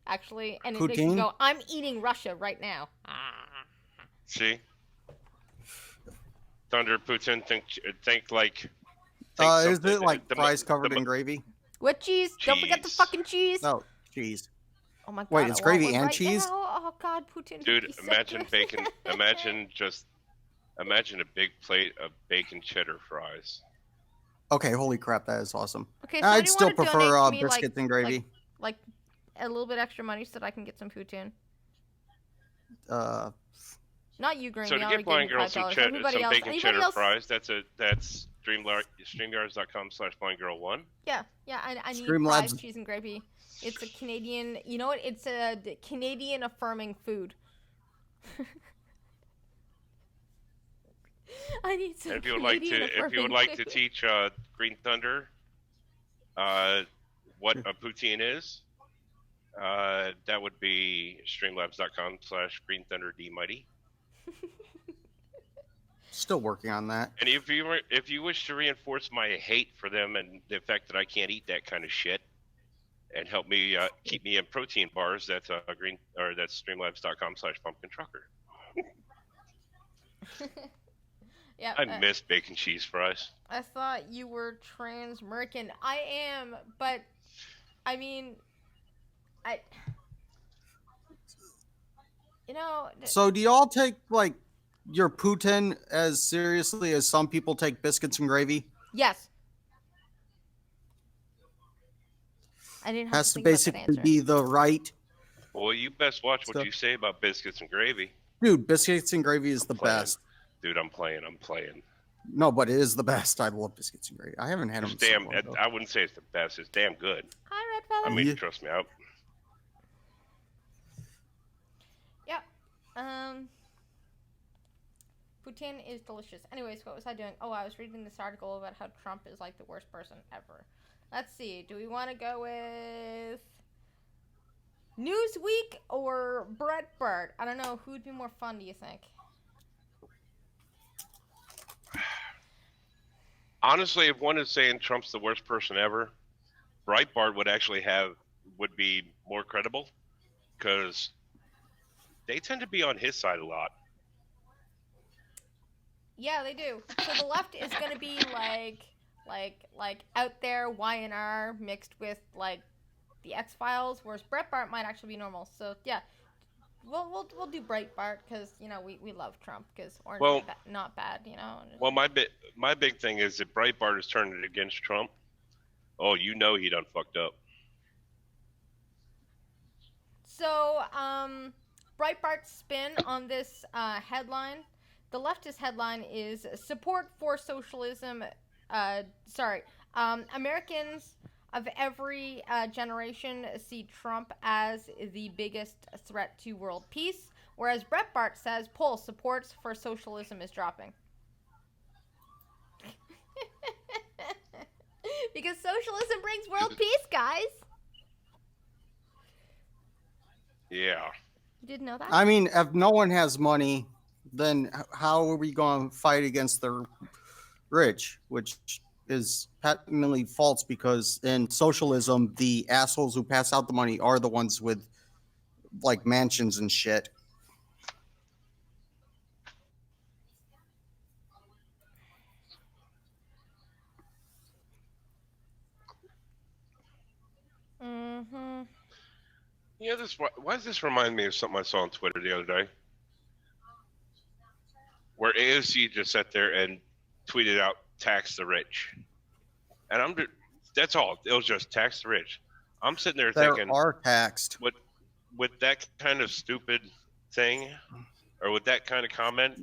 Actually, and it makes me go, I'm eating Russia right now. See? Thunder Putin, think like... Is it like fries covered in gravy? What cheese? Don't forget the fucking cheese. No, cheese. Oh my god. Wait, it's I want gravy one and right cheese? now. Oh god, Putin. Dude, he's so imagine good. bacon. Imagine a big plate of bacon cheddar fries. Okay, holy crap, that is awesome. Okay, so I'd do you still want to prefer donate to me, biscuits and gravy. Like a little bit extra money so that I can get some Poutine. Not you, Green. So to get Blind Girl some bacon cheddar fries, that's streamyards.com/blindgirl1. Yeah, I need Streamlabs. fries, cheese, and gravy. It's a Canadian, you know what? It's a Canadian affirming food. I need some. And if you Canadian would like to teach Green Thunder what a poutine is, that would be streamlabs.com/greenthunderdmighty. Still working on that. And if you wish to reinforce my hate for them and the fact that I can't eat that kind of shit, and help me keep me in protein bars, that's that's streamlabs.com/pumpkintrucker. Yeah. I miss bacon cheese fries. I thought you were trans-American. I am, but I mean, So do y'all take like your Putin as seriously as some people take biscuits and gravy? Yes. I didn't have Has to to think about that basically answer. be the right. Well, you best watch what So- you say about biscuits and gravy. Dude, biscuits and gravy is the best. Dude, I'm playing. No, but it is the best. I love biscuits and gravy. I haven't had them. It's damn. I wouldn't say it's the best. It's damn good. Hi, Red Feather. I mean, trust me. Yeah. Poutine is delicious. Anyways, what was I doing? Oh, I was reading this article about how Trump is like the worst person ever. Let's see. Do we want to go with Newsweek or Breitbart? I don't know. Who would be more fun, do you think? Honestly, if one is saying Trump's the worst person ever, Breitbart would be more credible because they tend to be on his side a lot. Yeah, they do. So the left is going to be like out there YNR mixed with like the X-Files, whereas Breitbart might actually be normal. So yeah, we'll do Breitbart because we love Trump because orange is not bad, Well, my big thing is that Breitbart is turning against Trump. Oh, he done fucked up. So Breitbart's spin on this headline, the leftist headline is support for socialism. Americans of every generation see Trump as the biggest threat to world peace, whereas Breitbart says poll supports for socialism is dropping. Because socialism brings world peace, guys. Yeah. You didn't know that? I mean, if no one has money, then how are we going to fight against the rich, which is patently false because in socialism, the assholes who pass out the money are the ones with like mansions and shit. Mm-hmm. Yeah, why does this remind me of something I saw on Twitter the other day? Where AOC just sat there and tweeted out, tax the rich. And that's all. It was just tax the rich. I'm sitting there thinking, are taxed. with that kind of stupid thing, or with that kind of comment,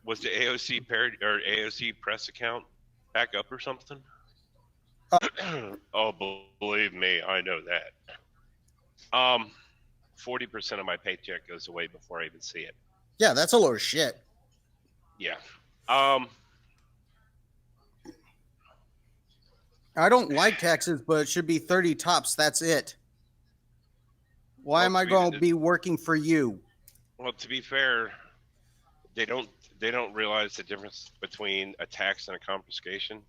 was the AOC parody or AOC press account back up or something? Oh, believe me, I know that. 40% of my paycheck goes away before I even see it. Yeah, that's a load of shit. Yeah. I don't like taxes, but it should be 30 tops. That's it. Why am I going to be working for you? Well, to be fair, they don't realize the difference between a tax and a confiscation.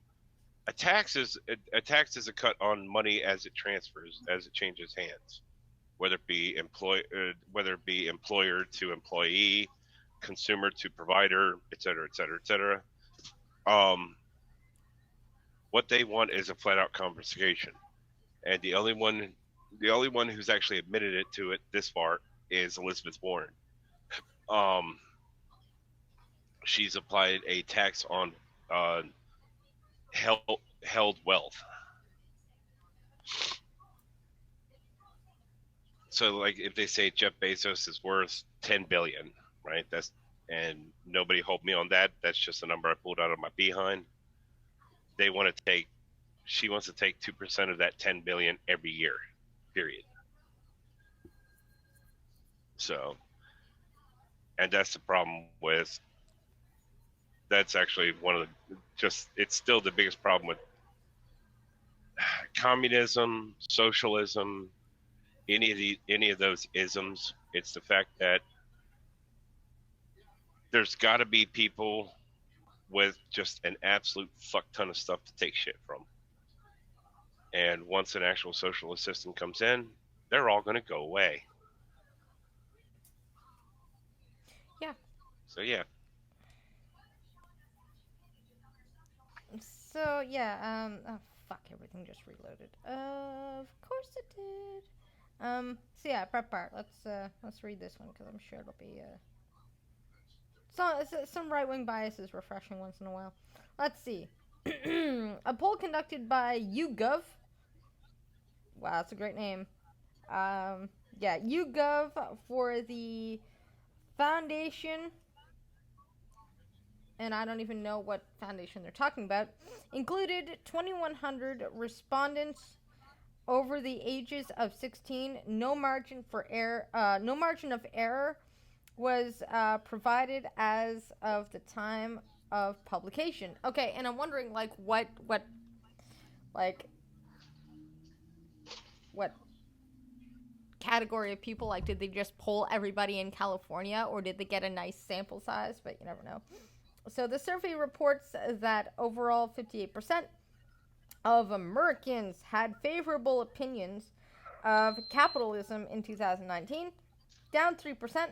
A tax is a cut on money as it transfers, as it changes hands, whether it be employer to employee, consumer to provider, et cetera, et cetera, et cetera. What they want is a flat out confiscation, and the only one who's actually admitted it to it this far is Elizabeth Warren. She's applied a tax on held wealth. So, like, if they say Jeff Bezos is worth $10 billion, right? And nobody hold me on that. That's just a number I pulled out of my behind. She wants to take 2% of that 10 billion every year, period. So, and that's the problem with. That's actually it's still the biggest problem with communism, socialism, any of those isms. It's the fact that there's got to be people with just an absolute fuck ton of stuff to take shit from. And once an actual socialist system comes in, they're all going to go away. Yeah. So, yeah. So, yeah, oh, fuck, everything just reloaded. Of course it did. So yeah, prep part. Let's read this one, because I'm sure it'll be, some right-wing bias is refreshing once in a while. Let's see. A poll conducted by YouGov. Wow, that's a great name. Yeah, YouGov for the foundation, and I don't even know what foundation they're talking about, included 2,100 respondents over the ages of 16. No margin of error was provided as of the time of publication. Okay, and I'm wondering, like, what category of people, like, did they just poll everybody in California, or did they get a nice sample size? But you never know. So the survey reports that overall 58% of Americans had favorable opinions of capitalism in 2019, down 3%.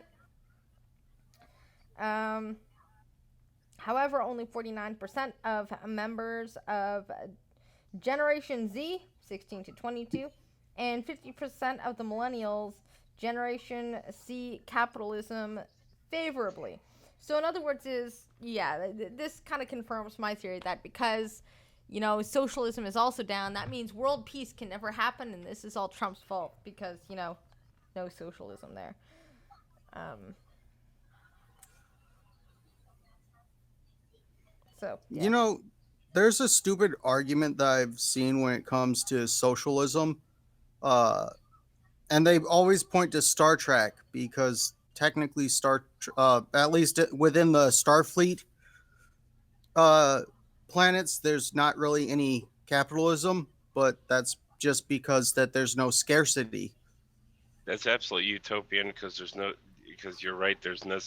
However, only 49% of members of Generation Z, 16 to 22, and 50% of the millennials generation see capitalism favorably. So in other words this kind of confirms my theory that because, socialism is also down, that means world peace can never happen, and this is all Trump's fault because, no socialism there. So, yeah. There's a stupid argument that I've seen when it comes to socialism. And they always point to Star Trek because technically at least within the Starfleet planets, there's not really any capitalism, but that's just because that there's no scarcity. That's absolutely utopian because you're right. There's no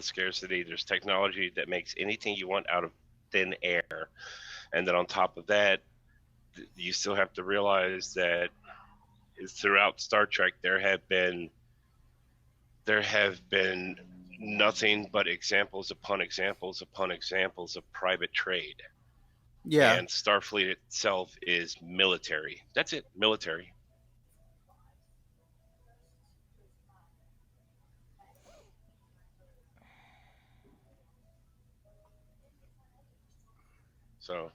scarcity. There's technology that makes anything you want out of thin air. And then on top of that, you still have to realize that throughout Star Trek, there have been nothing but examples upon examples upon examples of private trade. Yeah. And Starfleet itself is military. That's it, military. So,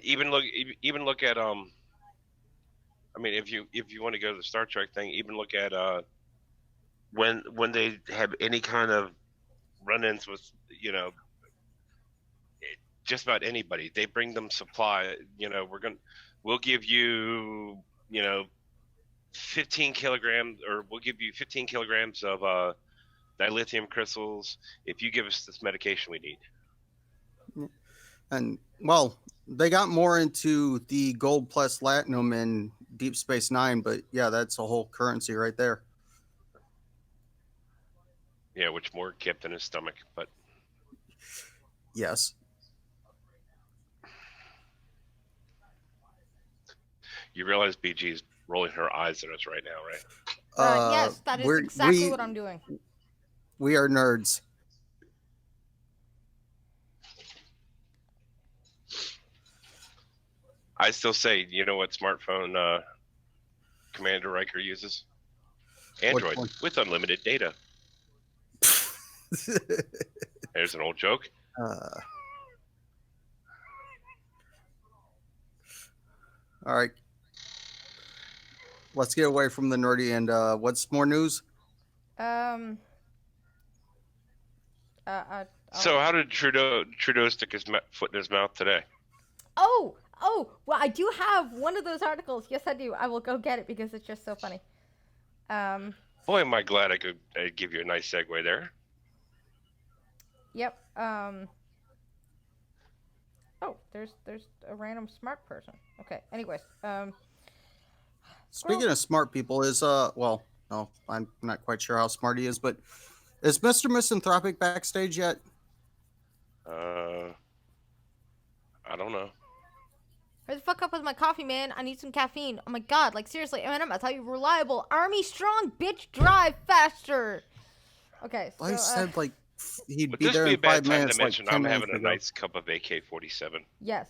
even look at I mean, if you want to go to the Star Trek thing, even look at when they have any kind of run-ins with just about anybody, they bring them supply. We'll give you 15 kilograms, or we'll give you 15 kilograms of dilithium crystals if you give us this medication we need. And well, they got more into the gold plus platinum in Deep Space Nine, but yeah, that's a whole currency right there. Yeah, which more kept in his stomach, but Yes. you realize BG is rolling her eyes at us right now, right? Yes, that is exactly what I'm doing. We are nerds. I still say, you know what smartphone Commander Riker uses? Android one? with unlimited data. There's an old joke. All right. Let's get away from the nerdy and what's more news? So how did Trudeau stick his foot in his mouth today? Oh, well, I do have one of those articles. Yes, I do. I will go get it because it's just so funny. Boy, am I glad I could give you a nice segue there. Yep. Oh, there's a random smart person. Okay. Anyways, Speaking of smart people, well, no, I'm not quite sure how smart he is, but is Mr. Misanthropic backstage yet? I don't know. hurry the fuck up with my coffee, man. I need some caffeine. Oh my god, like seriously, M&M, I thought you were reliable. Army strong, bitch, drive faster. Okay, so I said like he'd Would be this there be a in 5 bad time minutes. to mention like 10 I'm having minutes a ago. nice cup of AK-47? yes.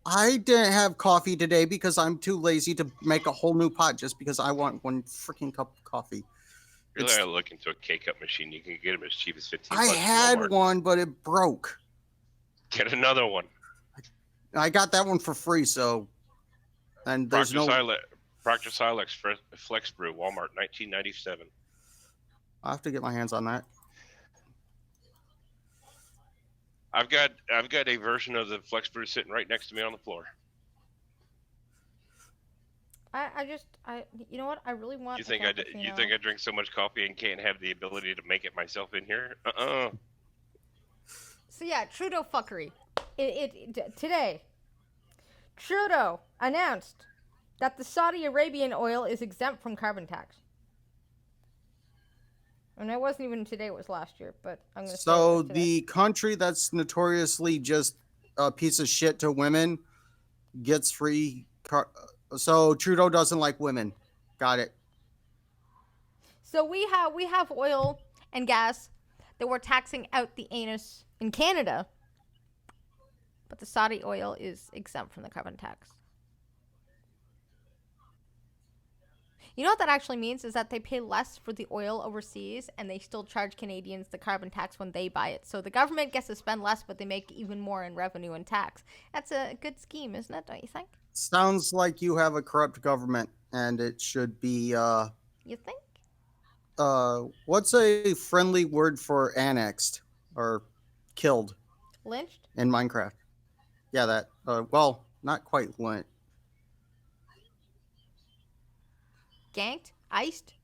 I didn't have coffee today because I'm too lazy to make a whole new pot just because I want one freaking cup of coffee. Really, It's- I look into a K-cup machine. You can get them as cheap as 15 I bucks. at had Walmart. one, but it broke. Get another one. I got that one for free, so and there's Proctor Silex Flex Brew, Walmart, 1997. I'll have to get my hands on that. I've got a version of the Flex Brew sitting right next to me on the floor. You know what? I really want. You think I drink so much coffee and can't have the ability to make it myself in here? So yeah, Trudeau fuckery. Today, Trudeau announced that the Saudi Arabian oil is exempt from carbon tax. And it wasn't even today; it was last year. But I'm gonna. So the country that's notoriously just a piece of shit to women gets free. So Trudeau doesn't like women. Got it. So we have oil and gas that we're taxing out the anus in Canada, but the Saudi oil is exempt from the carbon tax. You know what that actually means is that they pay less for the oil overseas and they still charge Canadians the carbon tax when they buy it. So the government gets to spend less, but they make even more in revenue and tax. That's a good scheme, isn't it? Don't you think? Sounds like you have a corrupt government, and it should be. You think? What's a friendly word for annexed or killed Lynched? in Minecraft? Yeah, that. Well, not quite lynched. Ganked? Iced?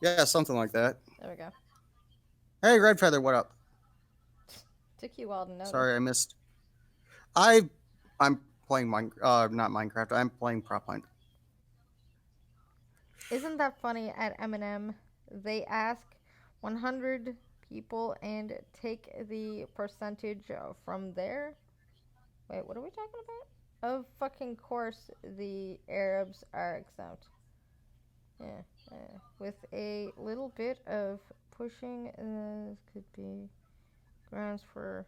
Yeah, something like that. There we go. Hey, Red Feather, what up? Took you a while to notice. Sorry, I missed. I'm playing not Minecraft. I'm playing Prop Hunt. Isn't that funny? At M&M, they ask 100 people and take the percentage from there. Wait, what are we talking about? Of fucking course, the Arabs are exempt. Yeah, with a little bit of pushing, could be grounds to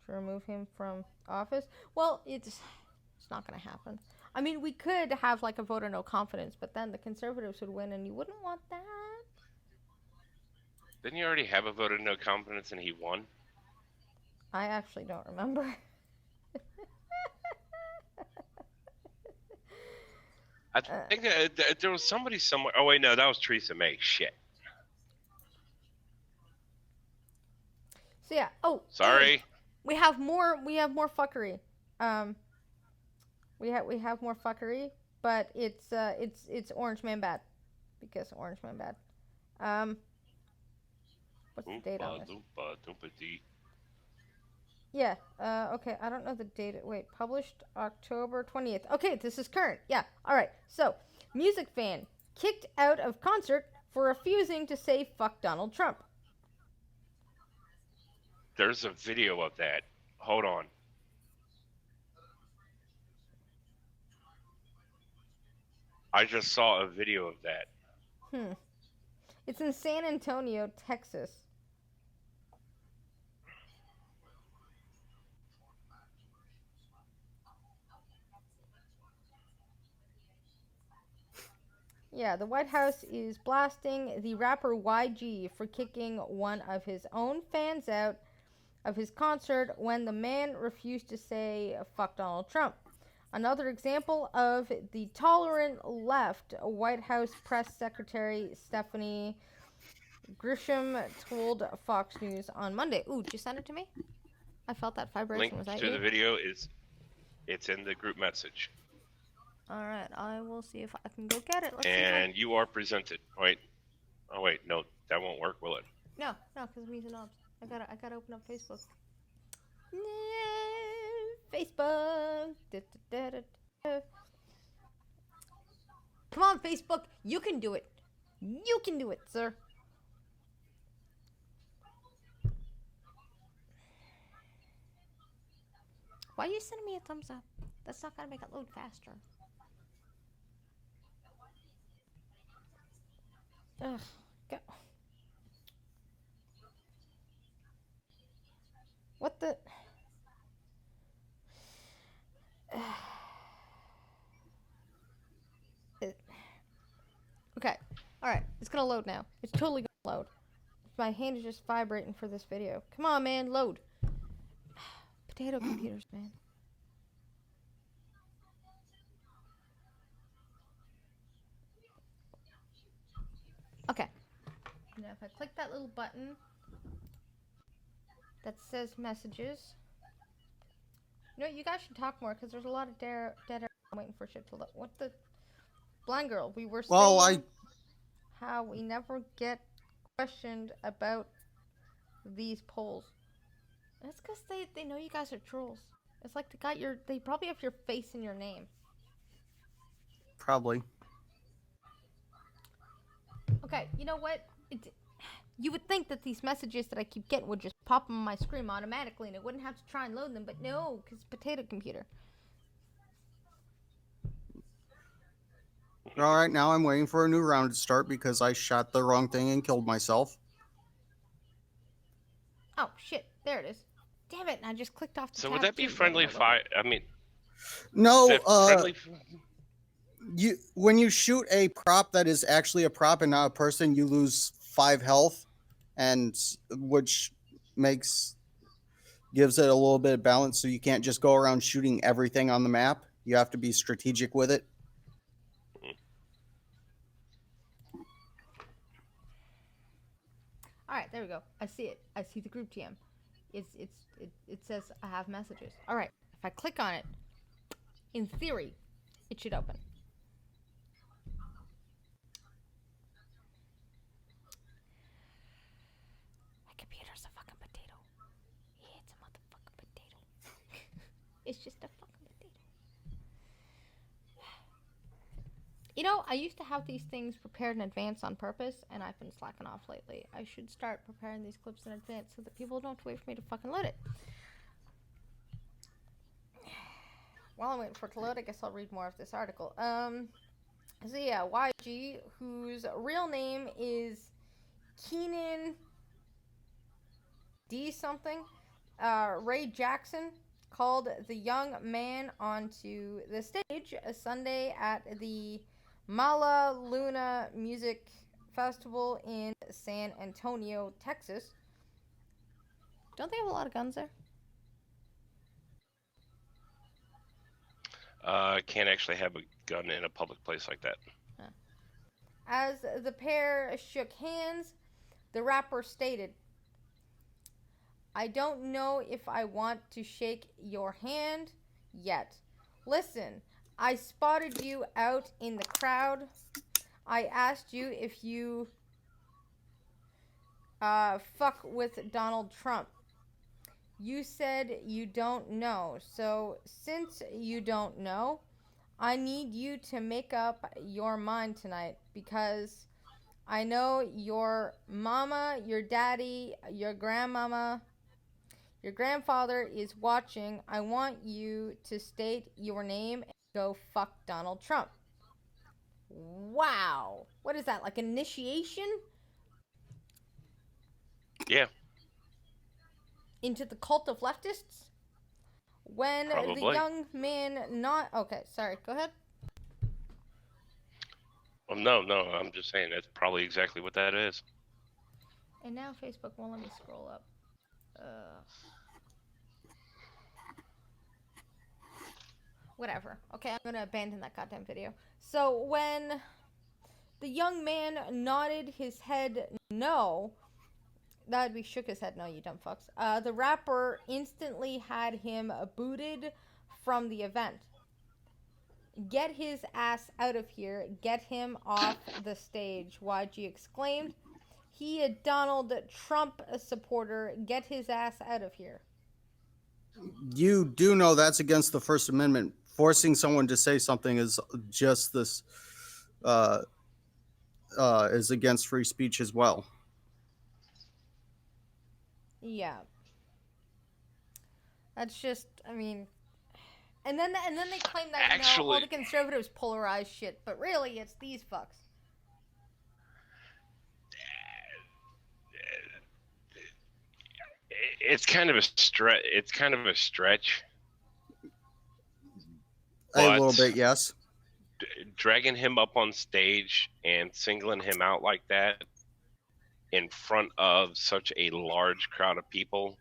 remove him from office. Well, it's not going to happen. I mean, we could have like a vote of no confidence, but then the Conservatives would win, and you wouldn't want that. Didn't you already have a vote of no confidence and he won? I actually don't remember. I think there was somebody somewhere. Oh wait, no, that was Theresa May. Shit. So yeah. Oh, Sorry. we have more. We have more fuckery. We have more fuckery, but it's Orange Man bad, because Orange Man bad. What's the date on Oompa this? loompa doompa dee. Yeah. Okay. I don't know the date. Wait. Published October 20th. Okay. This is current. Yeah. All right. So, music fan kicked out of concert for refusing to say "fuck Donald Trump." There's a video of that. Hold on. I just saw a video of that. It's in San Antonio, Texas. Yeah, the White House is blasting the rapper YG for kicking one of his own fans out of his concert when the man refused to say "fuck Donald Trump." Another example of the tolerant left, White House Press Secretary Stephanie Grisham told Fox News on Monday. Ooh, did you send it to me? I felt that vibration. Link Was that to you? the video it's in the group message. All right, I will see if I can go get it. Let's And you are presented. Wait. Oh wait, no, that won't work, will it? No, because I'm using knobs. I gotta open up Facebook. Facebook. Come on, Facebook. You can do it. You can do it, sir. Why are you sending me a thumbs up? That's not gonna make it load faster. Ugh. Go. What the? Okay. Alright. It's gonna load now. It's totally gonna load. My hand is just vibrating for this video. Come on, man. Load. Potato computers, man. Okay. Now if I click that little button that says messages. You know, you guys should talk more, because there's a lot of dead air. I'm waiting for shit to load. What the? Blind girl, we were saying how we never get questioned about these polls. That's because they know you guys are trolls. It's like they probably have your face in your name. Probably. Okay, you know what? You would think that these messages that I keep getting would just pop on my screen automatically and it wouldn't have to try and load them, but no, because potato computer. All right, now I'm waiting for a new round to start because I shot the wrong thing and killed myself. Oh, shit. There it is. Damn it, and I just clicked off the So tab would that be too. friendly fire? I mean, No, is that friendly? when you shoot a prop that is actually a prop and not a person, you lose 5 health, and which gives it a little bit of balance. So you can't just go around shooting everything on the map. You have to be strategic with it. All right, there we go. I see it. I see the group TM. It says I have messages. All right, if I click on it, in theory, it should open. My computer's a fucking potato. Yeah, it's a motherfucking potato. It's just a fucking potato. You know, I used to have these things prepared in advance on purpose, and I've been slacking off lately. I should start preparing these clips in advance so that people don't have to wait for me to fucking load it. While I'm waiting for it to load, I guess I'll read more of this article. So yeah, YG, whose real name is Keenan D something, Ray Jackson, called the young man onto the stage a Sunday at the Mala Luna Music Festival in San Antonio, Texas. Don't they have a lot of guns there? Can't actually have a gun in a public place like that. As the pair shook hands, the rapper stated, I don't know if I want to shake your hand yet. Listen, I spotted you out in the crowd. I asked you if you fuck with Donald Trump. You said you don't know. So, since you don't know, I need you to make up your mind tonight because I know your mama, your daddy, your grandmama, your grandfather is watching. I want you to state your name and go fuck Donald Trump. Wow. What is that, like initiation Yeah, into the cult of leftists? When the probably. young man not. Okay, sorry, go ahead. Well, no, I'm just saying that's probably exactly what that is. And now Facebook won't let me scroll up. Whatever. Okay, I'm gonna abandon that goddamn video. So when the young man nodded his head no, that would be shook his head no, you dumb fucks. The rapper instantly had him booted from the event. Get his ass out of here. Get him off the stage. YG exclaimed. He a Donald Trump supporter. Get his ass out of here. You do know that's against the First Amendment. Forcing someone to say something is just this is against free speech as well. Yeah. That's just, I mean, and then they claim that all Actually- the conservatives polarize shit, but really it's these fucks. It's kind of a stretch. It's kind of a stretch. A little But- bit, yes. Dragging him up on stage and singling him out like that in front of such a large crowd of people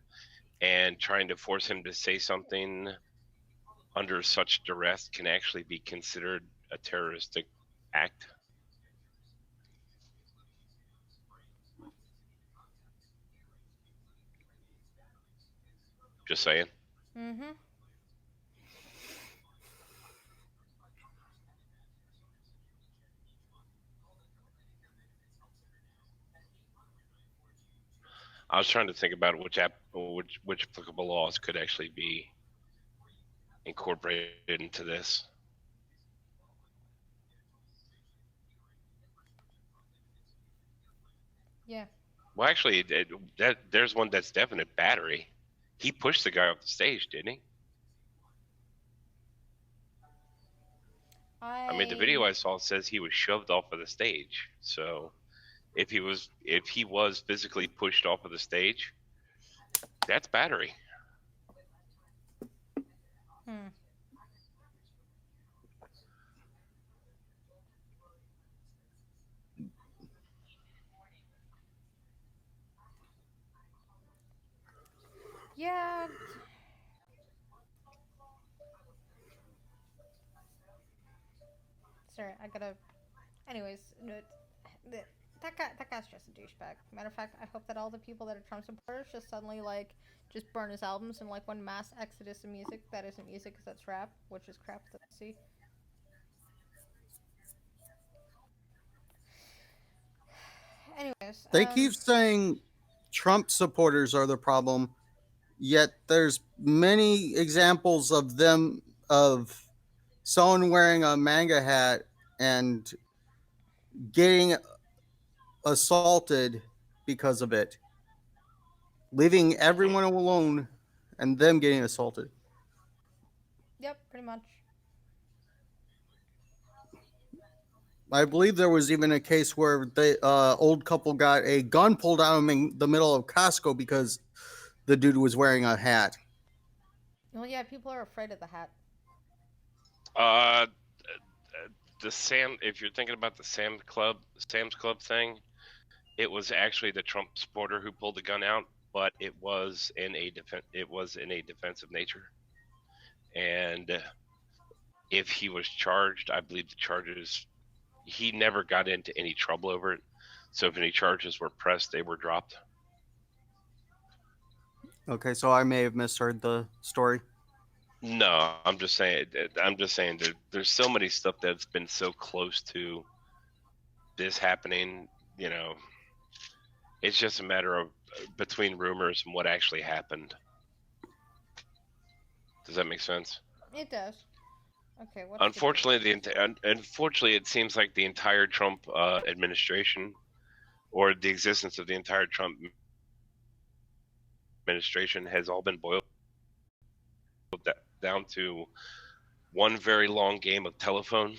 and trying to force him to say something under such duress can actually be considered a terroristic act. Just saying. Mm-hmm. I was trying to think about which applicable laws could actually be incorporated into this. Yeah. Well, actually, there's one that's definite battery. He pushed the guy off the stage, didn't he? I mean, the video I saw says he was shoved off of the stage. So, if he was physically pushed off of the stage, that's battery. Yeah. Sorry, I gotta. Anyways, no, that guy's just a douchebag. Matter of fact, I hope that all the people that are Trump supporters just suddenly just burn his albums in one mass exodus of music that isn't music because that's rap, which is crap that I see. Anyways, They keep saying Trump supporters are the problem, yet there's many examples of them of someone wearing a manga hat and getting assaulted because of it, leaving everyone alone and them getting assaulted. Yep, pretty much. I believe there was even a case where the old couple got a gun pulled out of them in the middle of Costco because the dude was wearing a hat. Well, yeah, people are afraid of the hat. If you're thinking about the Sam's Club thing, it was actually the Trump supporter who pulled the gun out, but it was in a defensive nature. And if he was charged, I believe the charges, he never got into any trouble over it. So if any charges were pressed, they were dropped. Okay, so I may have misheard the story. No, I'm just saying. There's so many stuff that's been so close to this happening. It's just a matter of between rumors and what actually happened. Does that make sense? It does. Okay. What? Unfortunately, unfortunately, it seems like the entire Trump administration, or the existence of the entire Trump administration, has all been boiled down to one very long game of telephone,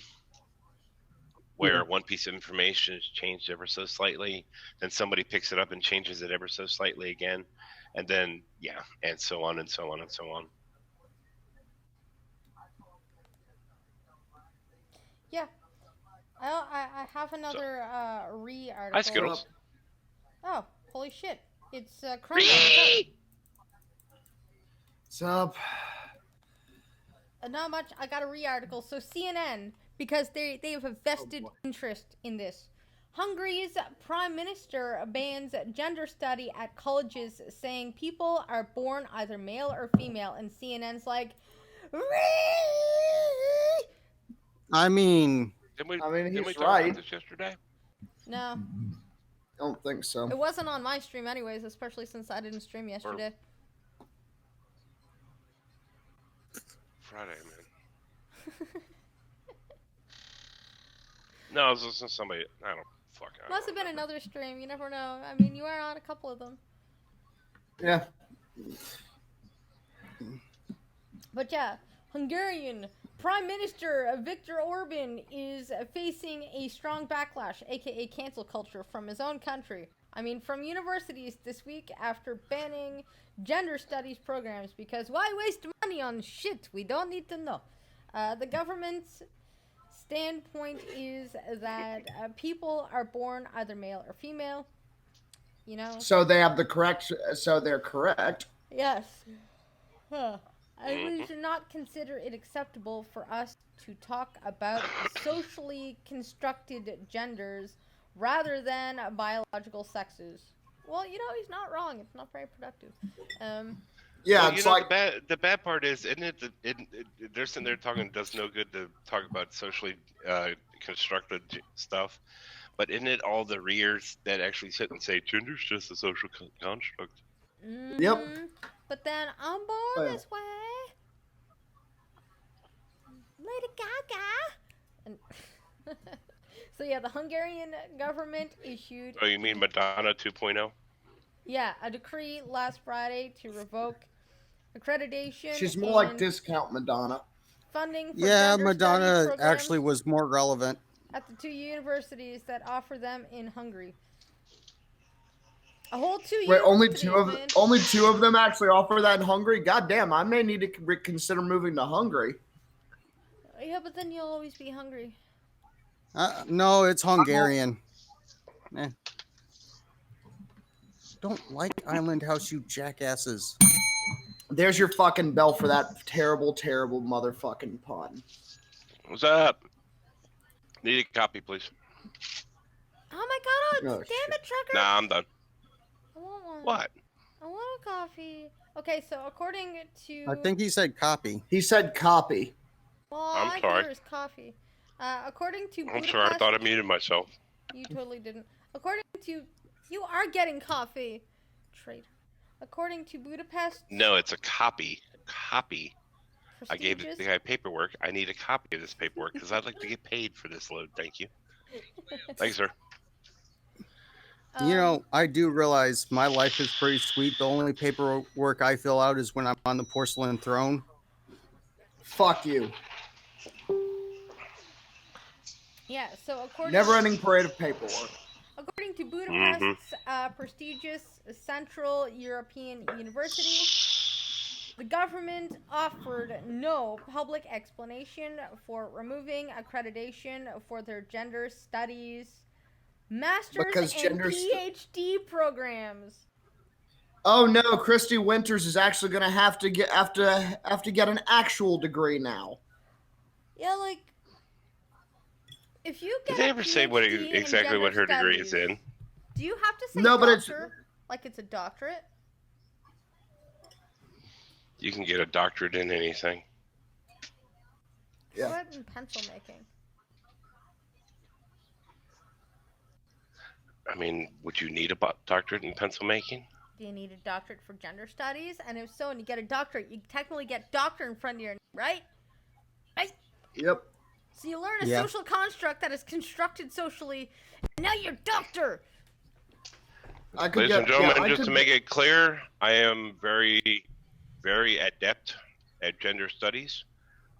where one piece of information is changed ever so slightly, then somebody picks it up and changes it ever so slightly again, and then and so on and so on and so on. Yeah. I have another article. Hi, Skittles. Oh, holy shit! It's Chrome. What's up? Not much. I got a article. So CNN, because they have a vested interest in this. Hungary's prime minister bans gender study at colleges, saying people are born either male or female, and CNN's like, I mean, he's we right. talk about this yesterday? no, I don't think so. it wasn't on my stream anyways, especially since I didn't stream yesterday. Friday, man. No, it was listening to somebody. I don't Must have been another stream. You never know. I mean, you are on a couple of them. Yeah. But yeah, Hungarian Prime Minister Viktor Orban is facing a strong backlash, aka cancel culture, from his own country. I mean, from universities this week after banning gender studies programs, because why waste money on shit we don't need to know? The government's standpoint is that people are born either male or female, you know? So they have the correct, so they're correct. Yes. We should not consider it acceptable for us to talk about socially constructed genders rather than biological sexes. Well, you know, he's not wrong. It's not very productive. Yeah, well, it's like the bad part is, isn't it? They're sitting there talking. It does no good to talk about socially constructed stuff, but isn't it all the rears that actually sit and say gender's just a social construct? Mm-hmm. Yep. But then I'm born this way. Lady Gaga. And so yeah, the Hungarian government issued. Oh, you mean Madonna 2.0? Yeah, a decree last Friday to revoke accreditation. she's more like discount Madonna. Funding. For yeah, gender Madonna studies programs actually was more relevant. at the two universities that offer them in Hungary. A whole 2 years. Wait, only two of them actually offer that in Hungary. God damn, I may need to consider moving to Hungary. Yeah, but then you'll always be hungry. No, it's Hungarian. Don't like Island House, you jackasses. There's your fucking bell for that terrible, terrible motherfucking pun. What's up? Need a copy, please. Oh my god, Oh, damn shit. it, trucker. Nah, I'm done. I want one. What? I want a coffee. Okay, so according to... I think he said copy. He said copy. Well, I'm I sorry. hear is coffee. According to I'm Budapest... sorry, I thought I muted myself. You totally didn't. According to... You are getting coffee. Traitor. According to Budapest... No, it's a copy. Copy. I gave the prestigious- guy paperwork. I need a copy of this paperwork because I'd like to get paid for this load. Thank you. Thanks, sir. You know, I do realize my life is pretty sweet. The only paperwork I fill out is when I'm on the porcelain throne. Fuck you. Yeah, so according... Never-ending parade of paperwork. According to Budapest's prestigious Central European University, the government offered no public explanation for removing accreditation for their gender studies, master's, Because and gender PhD programs. Oh no, Christy Winters is actually gonna have to get an actual degree now. Yeah, like, if you get Did they a ever say PhD in exactly what her gender degree is studies, in? Do you have to say No, but it's- doctor? Like it's a doctorate? You can get a doctorate in anything. Yeah. What in pencil making? I mean, would you need a doctorate in pencil making? Do you need a doctorate for gender studies? And if so, and you get a doctorate, you technically get doctor in front of your name, right? Right? Yep. So you learn a Yeah. social construct that is constructed socially, and now you're doctor. I could Ladies and gentlemen, I just could- to make it clear, I am very, very adept at gender studies.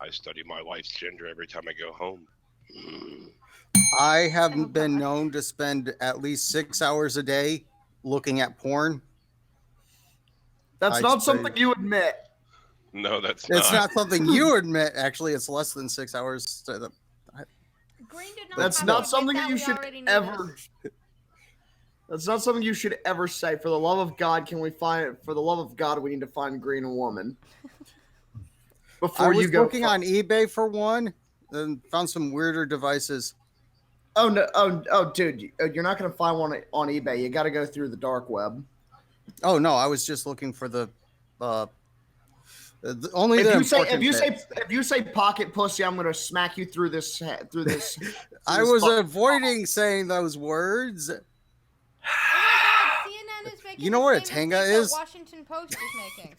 I study my wife's gender every time I go home. I have Oh, been God. known to spend at least 6 hours a day looking at porn. That's I'd not say- something you admit. No, that's It's not something you admit. Actually, it's less than 6 hours. Green did not That's have not to admit something that, you we should already knew ever. this. That's not something you should ever say. For the love of God, can we find? For the love of God, we need to find Green a woman. I Before was you go. looking on eBay for one and found some weirder devices. Oh no! Dude, you're not gonna find one on eBay. You got to go through the dark web. Oh no, I was just looking for only If the you say important bits. if you say pocket pussy, I'm gonna smack you through this. I was avoiding saying those words. Oh my God, CNN is making You know the what a same tanga mistake that is? Washington Post is making.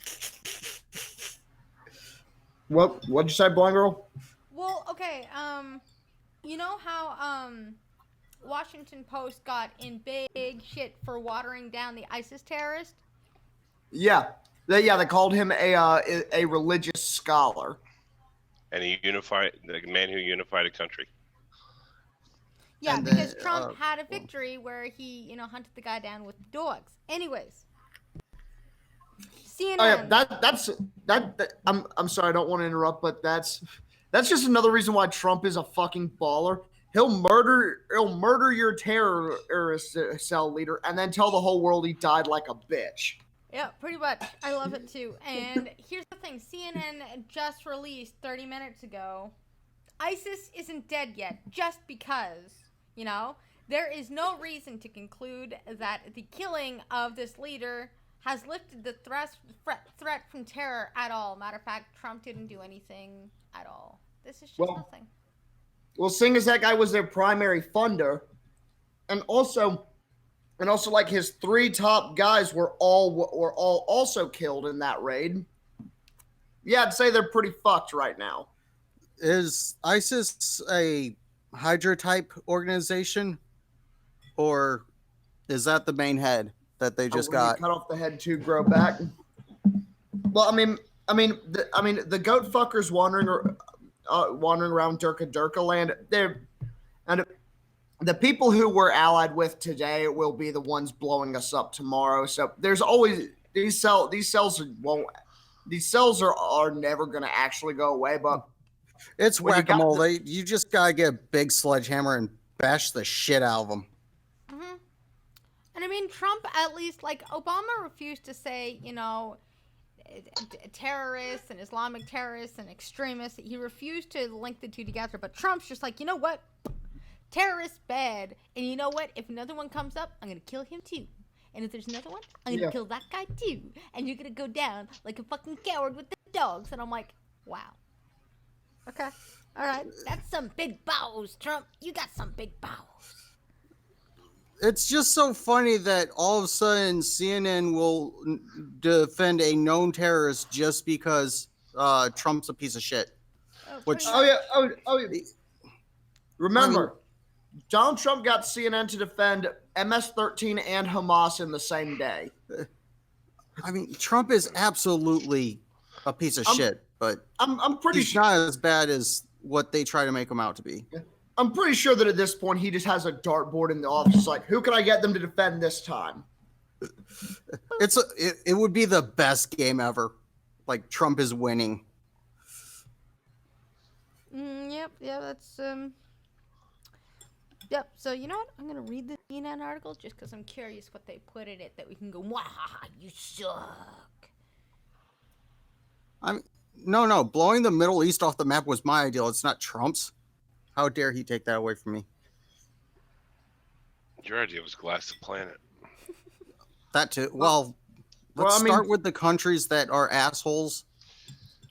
What'd you say, blind girl? Well, okay, you know how Washington Post got in big shit for watering down the ISIS terrorist? Yeah, they called him a religious scholar. And the man who unified a country. Yeah, And because then, Trump had a victory where he, hunted the guy down with the dogs. Anyways, CNN. Oh yeah, that I'm sorry, I don't want to interrupt, but that's just another reason why Trump is a fucking baller. He'll murder your terrorist cell leader and then tell the whole world he died like a bitch. Yeah, pretty much. I love it too. And here's the thing: CNN just released 30 minutes ago. ISIS isn't dead yet, just because, there is no reason to conclude that the killing of this leader has lifted the threat from terror at all. Matter of fact, Trump didn't do anything at all. This is just nothing. Well, seeing as that guy was their primary funder, and also like his 3 top guys were all also killed in that raid. Yeah, I'd say they're pretty fucked right now. Is ISIS a Hydra type organization, or is that the main head that they just When you got? cut off the head to grow back. Well, the goat fuckers wandering around Durka land. And the people who we're allied with today will be the ones blowing us up tomorrow. So there's always these cells are never going to actually go away. But It's when you got whack-a-mole. You just gotta get a big sledgehammer and bash the shit out of them. Mm-hmm. And Trump, at least, Obama refused to say, terrorists and Islamic terrorists and extremists. He refused to link the two together. But Trump's just like, you know what? Terrorists bad. And you know what? If another one comes up, I'm going to kill him too. And if there's another one, I'm going to kill that guy too. And you're going to go down like a fucking coward with the dogs. And I'm like, wow. Okay. All right. That's some big balls, Trump. You got some big balls. It's just so funny that all of a sudden CNN will defend a known terrorist just because Trump's a piece of shit. Which- pretty oh much. yeah. Remember, Donald Trump got CNN to defend MS-13 and Hamas in the same day. Trump is absolutely a piece of shit, but I'm pretty he's sure. not as bad as what they try to make him out to be. I'm pretty sure that at this point he just has a dartboard in the office. Like, who can I get them to defend this time? It would be the best game ever. Like, Trump is winning. Yep, that's Yep. So you know what? I'm gonna read the CNN article just because I'm curious what they put in it that we can go, wow, you suck. No. Blowing the Middle East off the map was my ideal. It's not Trump's. How dare he take that away from me? Your idea was glass the planet. That too. Well, let's start with the countries that are assholes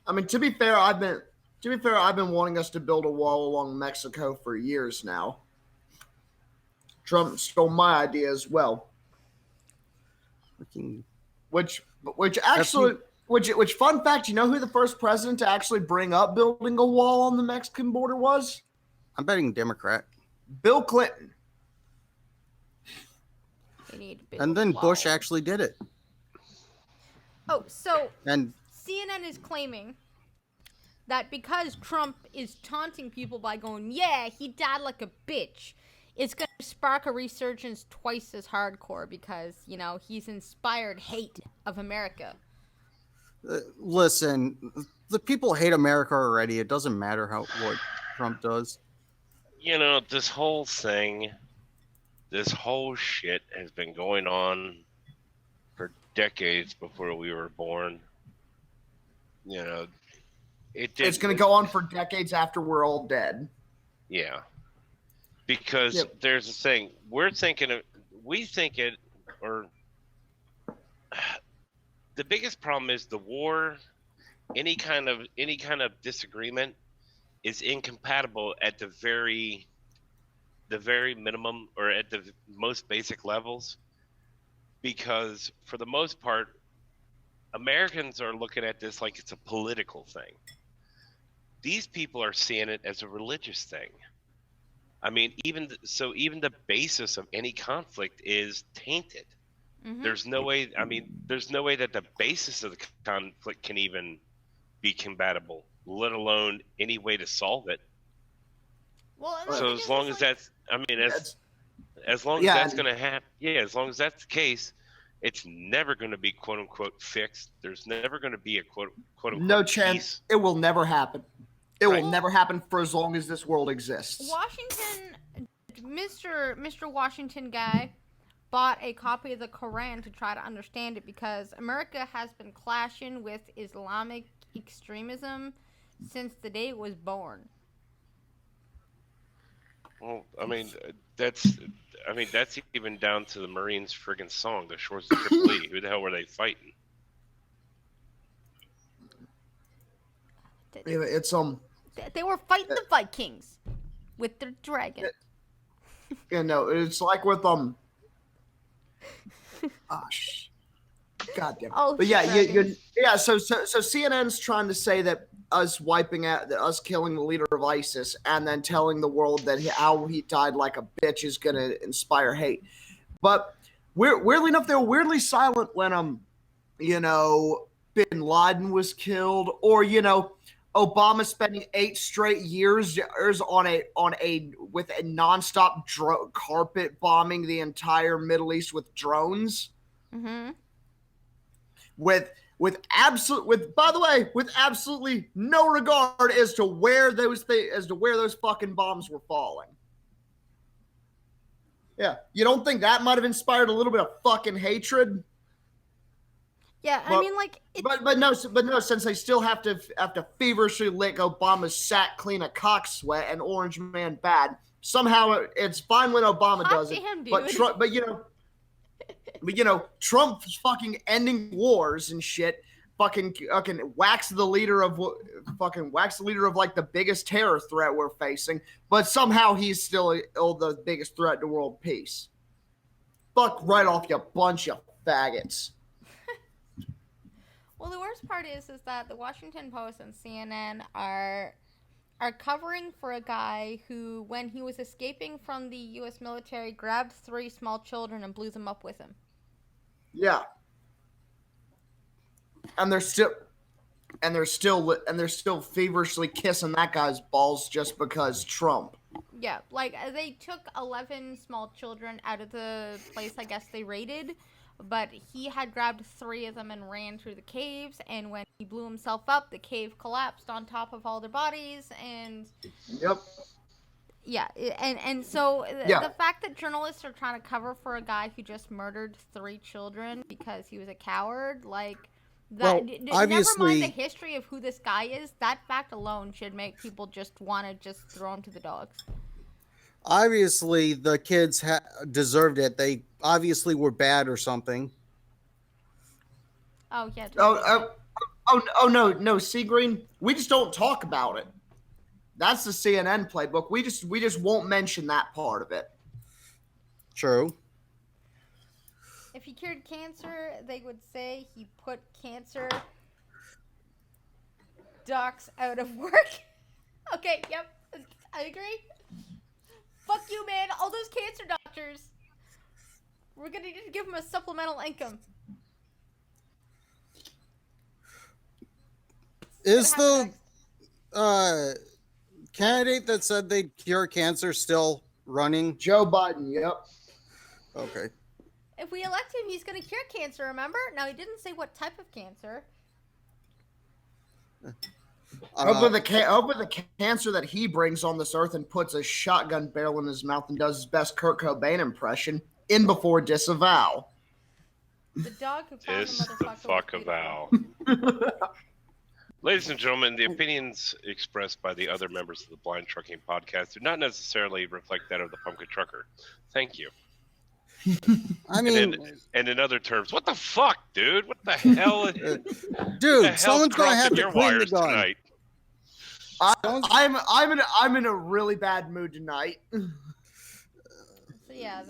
I mean, to be fair, I've been wanting us to build a wall along Mexico for years now. Trump stole my idea as well. Freaking- Which actually, which fun fact, you know who the first president to actually bring up building a wall on the Mexican border was? I'm betting Democrat. Bill Clinton. They need to build And then a wall. Bush actually did it. Oh, so And CNN is claiming that because Trump is taunting people by going, yeah, he died like a bitch, it's going to spark a resurgence twice as hardcore because, you know, he's inspired hate of America. listen, the people hate America already. It doesn't matter what Trump does. You know, this whole thing, this whole shit has been going on for decades before we were born. You know, It's going to go on for decades after we're all dead. Yeah. Because there's a thing, we think it, or the biggest problem is the war, any kind of disagreement is incompatible at the very minimum or at the most basic levels, because for the most part, Americans are looking at this like it's a political thing. These people are seeing it as a religious thing. I mean, even the basis of any conflict is tainted. Mm-hmm. There's no way that the basis of the conflict can even be compatible, let alone any way to solve it. Well, So as long as that's going to happen, as long as that's the case, it's never going to be quote unquote fixed. There's never going to be a quote unquote No chance. peace. It will never happen. It Right. will never happen for as long as this world exists. Washington, Mr. Washington guy bought a copy of the Quran to try to understand it because America has been clashing with Islamic extremism since the day it was born. Well, I mean, that's even down to the Marines' friggin' song, "The Shores of Tripoli." Who the hell were they fighting? It's They were fighting the Vikings with their dragon. it's like with God damn. Oh, But yeah, dragon. So CNN's trying to say that us killing the leader of ISIS and then telling the world that how he died like a bitch is gonna inspire hate. But weirdly enough, they were weirdly silent when Bin Laden was killed, or Obama spending 8 straight years on a nonstop carpet bombing the entire Middle East with drones. Mm-hmm. With absolutely no regard as to where those fucking bombs were falling. Yeah, you don't think that might have inspired a little bit of fucking hatred? Yeah, But- I mean, like, But no, since they still have to feverishly lick Obama's sack clean of cock sweat and Orange Man bad. Somehow it's fine when Obama does it. Goddamn, dude. But Trump's fucking ending wars and shit. Fucking wax the leader of like the biggest terror threat we're facing. But somehow he's still the biggest threat to world peace. Fuck right off, you bunch of faggots. well, the worst part is that the Washington Post and CNN are covering for a guy who, when he was escaping from the U.S. military, grabbed 3 small children and blew them up with him. Yeah. And they're still feverishly kissing that guy's balls just because Trump. Yeah, like, they took 11 small children out of the place I guess they raided, but he had grabbed 3 of them and ran through the caves, and when he blew himself up, the cave collapsed on top of all their bodies, and... Yep. Yeah, and so Yeah. the fact that journalists are trying to cover for a guy who just murdered 3 children because he was a coward, like... Well, never obviously- mind the history of who this guy is, that fact alone should make people just want to just throw him to the dogs. Obviously, the kids deserved it. They obviously were bad or something. Oh, yeah. Oh no, Sea Green. We just don't talk about it. That's the CNN playbook. We just won't mention that part of it. True. If he cured cancer, they would say he put cancer docs out of work. Okay, yep, I agree. Fuck you, man. All those cancer doctors. We're gonna need to give them a supplemental income. Is the candidate that said they'd cure cancer still running? Joe Biden. Yep. Okay. If we elect him, he's gonna cure cancer, remember? Now, he didn't say what type of cancer. Over the cancer that he brings on this earth and puts a shotgun barrel in his mouth and does his best Kurt Cobain impression in before disavow. The dog who found the Fuck motherfucker. avow. Ladies and gentlemen, the opinions expressed by the other members of the Blind Trucking Podcast do not necessarily reflect that of the Pumpkin Trucker. Thank you. I mean, and in other terms, what the fuck, dude? What the hell? Dude, someone's gonna have to your clean the wires gun. tonight. I'm in a really bad mood tonight. So yeah,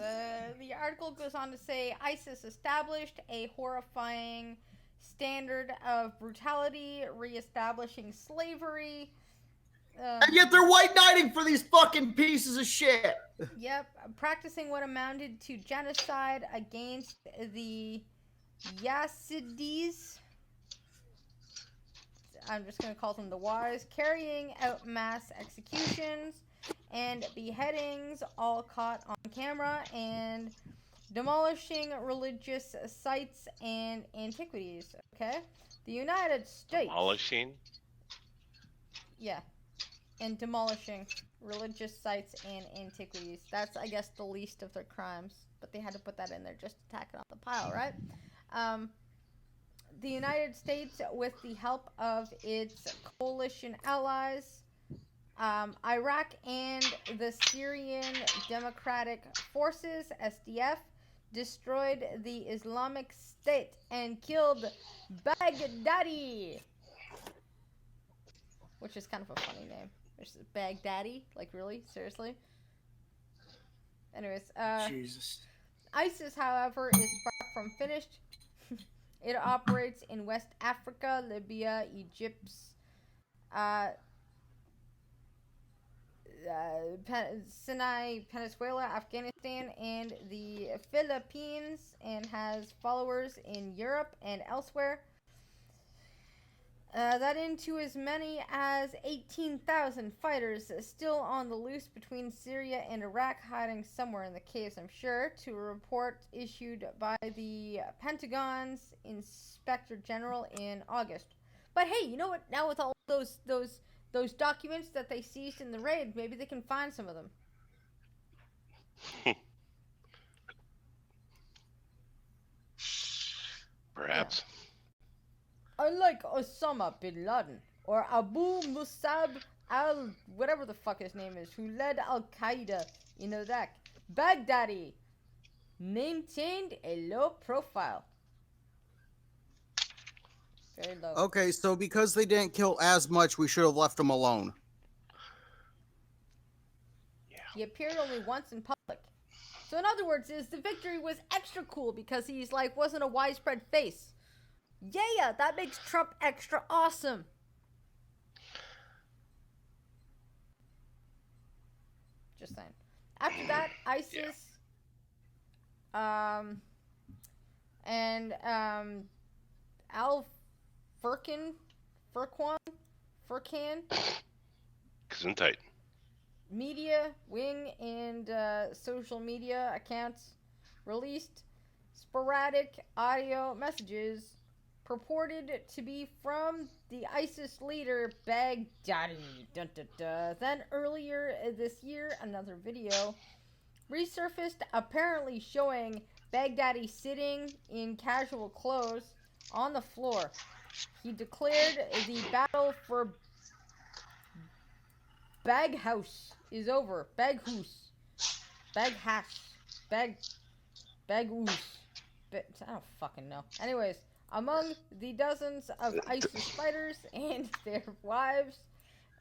the article goes on to say ISIS established a horrifying standard of brutality, reestablishing slavery. And yet they're white knighting for these fucking pieces of shit. Yep, practicing what amounted to genocide against the Yazidis. I'm just going to call them the Ys, carrying out mass executions and beheadings, all caught on camera, and demolishing religious sites and antiquities. Okay? The United States. Demolishing? Yeah. And demolishing religious sites and antiquities. That's, I guess, the least of their crimes. But they had to put that in there just to tack it on the pile, right? The United States, with the help of its coalition allies, Iraq and the Syrian Democratic Forces, SDF, destroyed the Islamic State and killed Baghdadi. Which is kind of a funny name. There's Baghdadi. Like, really? Seriously? Anyways, Jesus. ISIS, however, is far from finished. It operates in West Africa, Libya, Egypt, Sinai, Venezuela, Afghanistan, and the Philippines, and has followers in Europe and elsewhere. That into as many as 18,000 fighters still on the loose between Syria and Iraq, hiding somewhere in the caves, I'm sure, to a report issued by the Pentagon's Inspector General in August. But hey, you know what? Now with all those documents that they seized in the raid, maybe they can find some of them. Perhaps. Unlike Osama bin Laden or Abu Musab al whatever the fuck his name is, who led Al Qaeda in Iraq, Baghdadi maintained a low profile. Very low. Okay, so because they didn't kill as much, we should have left them alone. He appeared only once in public. So in other words, the victory was extra cool because he's like wasn't a widespread face. Yeah, that makes Trump extra awesome. Just saying. After that, ISIS, and Al Furkan, Gesundheit. media wing and social media accounts released sporadic audio messages purported to be from the ISIS leader Baghdadi. Dun, dun, dun. Then earlier this year, another video resurfaced apparently showing Baghdadi sitting in casual clothes on the floor. He declared the battle for Baghouse is over. Baghouse. Baghouse. Baghouse. I don't fucking know. Anyways, Among the dozens of ISIS fighters and their wives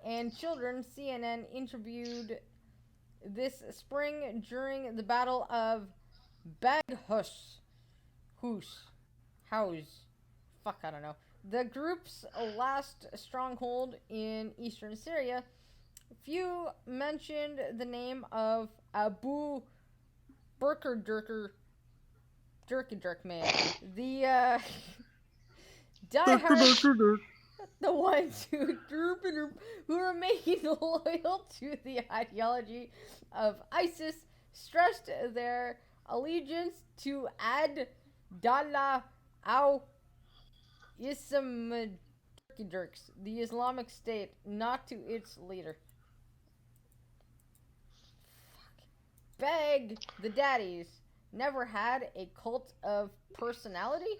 and children CNN interviewed this spring during the Battle of Baghuz. Fuck, I don't know. The group's last stronghold in eastern Syria. Few mentioned the name of Abu Dirk man. The diehard, the ones who remain loyal to the ideology of ISIS, stressed their allegiance to Ad-Dalla al-Islam Dirks, the Islamic State, not to its leader. Beg the daddies never had a cult of personality?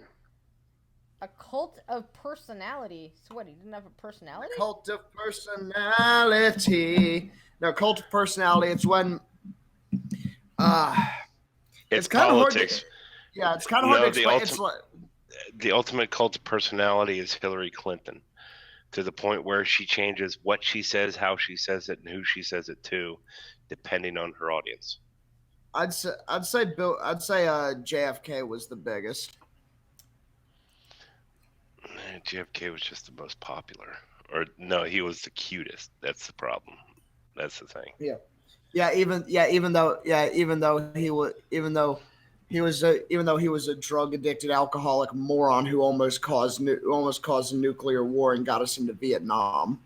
A cult of personality? So what, he didn't have a personality? Cult of personality. No, cult of personality. It's when It's kind of hard politics. to, yeah, it's kind of hard to explain. It's like, The ultimate cult of personality is Hillary Clinton, to the point where she changes what she says, how she says it, and who she says it to, depending on her audience. I'd say JFK was the biggest. JFK was just the most popular, or no, he was the cutest. That's the problem. That's the thing. Even though he was a drug addicted alcoholic moron who almost caused a nuclear war and got us into Vietnam.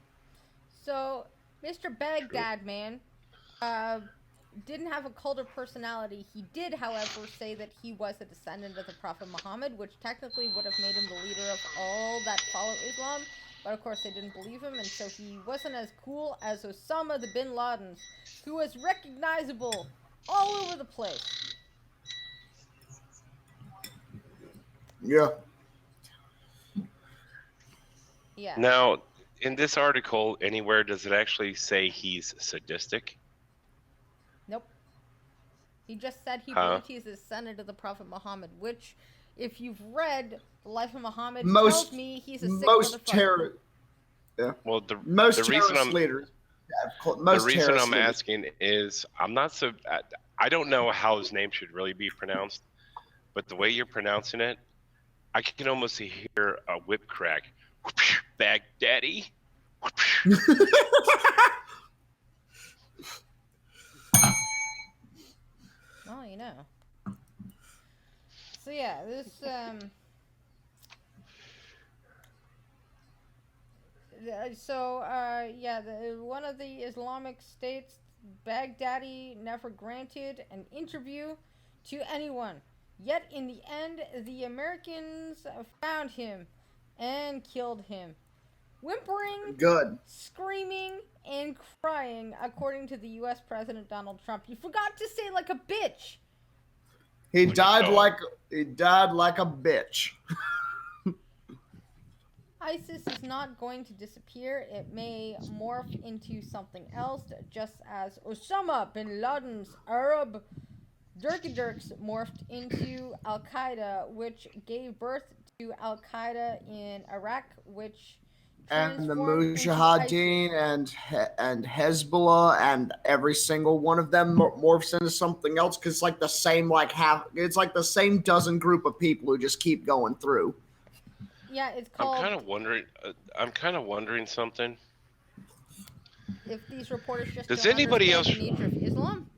So, Mr. Baghdad man didn't have a cult of personality. He did, however, say that he was a descendant of the Prophet Muhammad, which technically would have made him the leader of all that follow Islam. But of course, they didn't believe him, and so he wasn't as cool as Osama the Bin Laden, who was recognizable all over the place. Yeah. Yeah. Now, in this article, anywhere does it actually say he's sadistic? Nope. He just said he believed he's a descendant of the Prophet Muhammad, which, if you've read The Life of Muhammad, tells me he's a sick motherfucker. Well, the Most reason terrorist leaders. The reason I'm asking is I don't know how his name should really be pronounced, but the way you're pronouncing it, I can almost hear a whip crack. Baghdaddy. Well, you know. So yeah, this one of the Islamic states, Baghdadi, never granted an interview to anyone. Yet in the end, the Americans found him and killed him. Whimpering, screaming, and crying, according to the U.S. President Donald Trump. You forgot to say like a bitch. He died like a bitch. ISIS is not going to disappear. It may morph into something else, just as Osama bin Laden's Arab Dirks morphed into Al-Qaeda, which gave birth to Al-Qaeda in Iraq, which and the Mujahideen and Hezbollah, and every single one of them morphs into something else, because it's like the same dozen group of people who just keep going through. Yeah, it's called. I'm kind of wondering something. If these reporters just does don't anybody else the nature of Islam?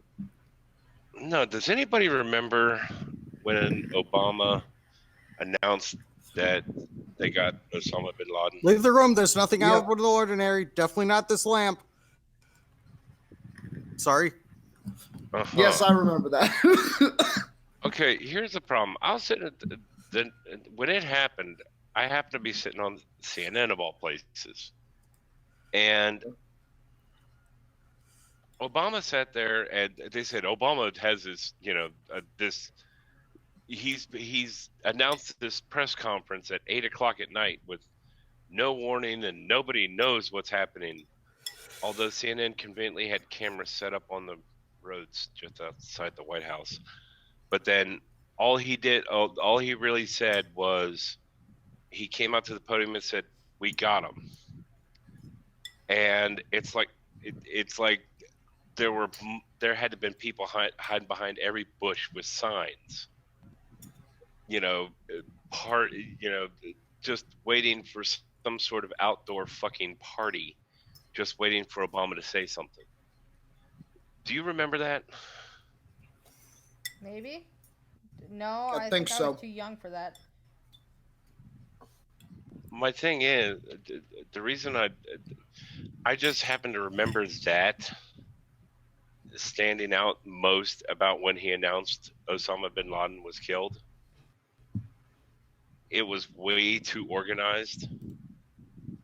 No, does anybody remember when Obama announced that they got Osama bin Laden? Leave the room. There's nothing out of the ordinary. Definitely not this lamp. Sorry. Yes, I remember that. Okay, here's the problem. I was sitting when it happened, I happened to be sitting on CNN of all places. And Obama sat there, and they said Obama has this, he's announced this press conference at 8:00 at night with no warning, and nobody knows what's happening. Although CNN conveniently had cameras set up on the roads just outside the White House. But then all he really said was, he came out to the podium and said, "We got him." And it's like there had to been people hiding behind every bush with signs, just waiting for some sort of outdoor fucking party, just waiting for Obama to say something. Do you remember that? Maybe. No, I I think think I so. was too young for that. My thing is, the reason I just happen to remember that standing out most about when he announced Osama bin Laden was killed. It was way too organized,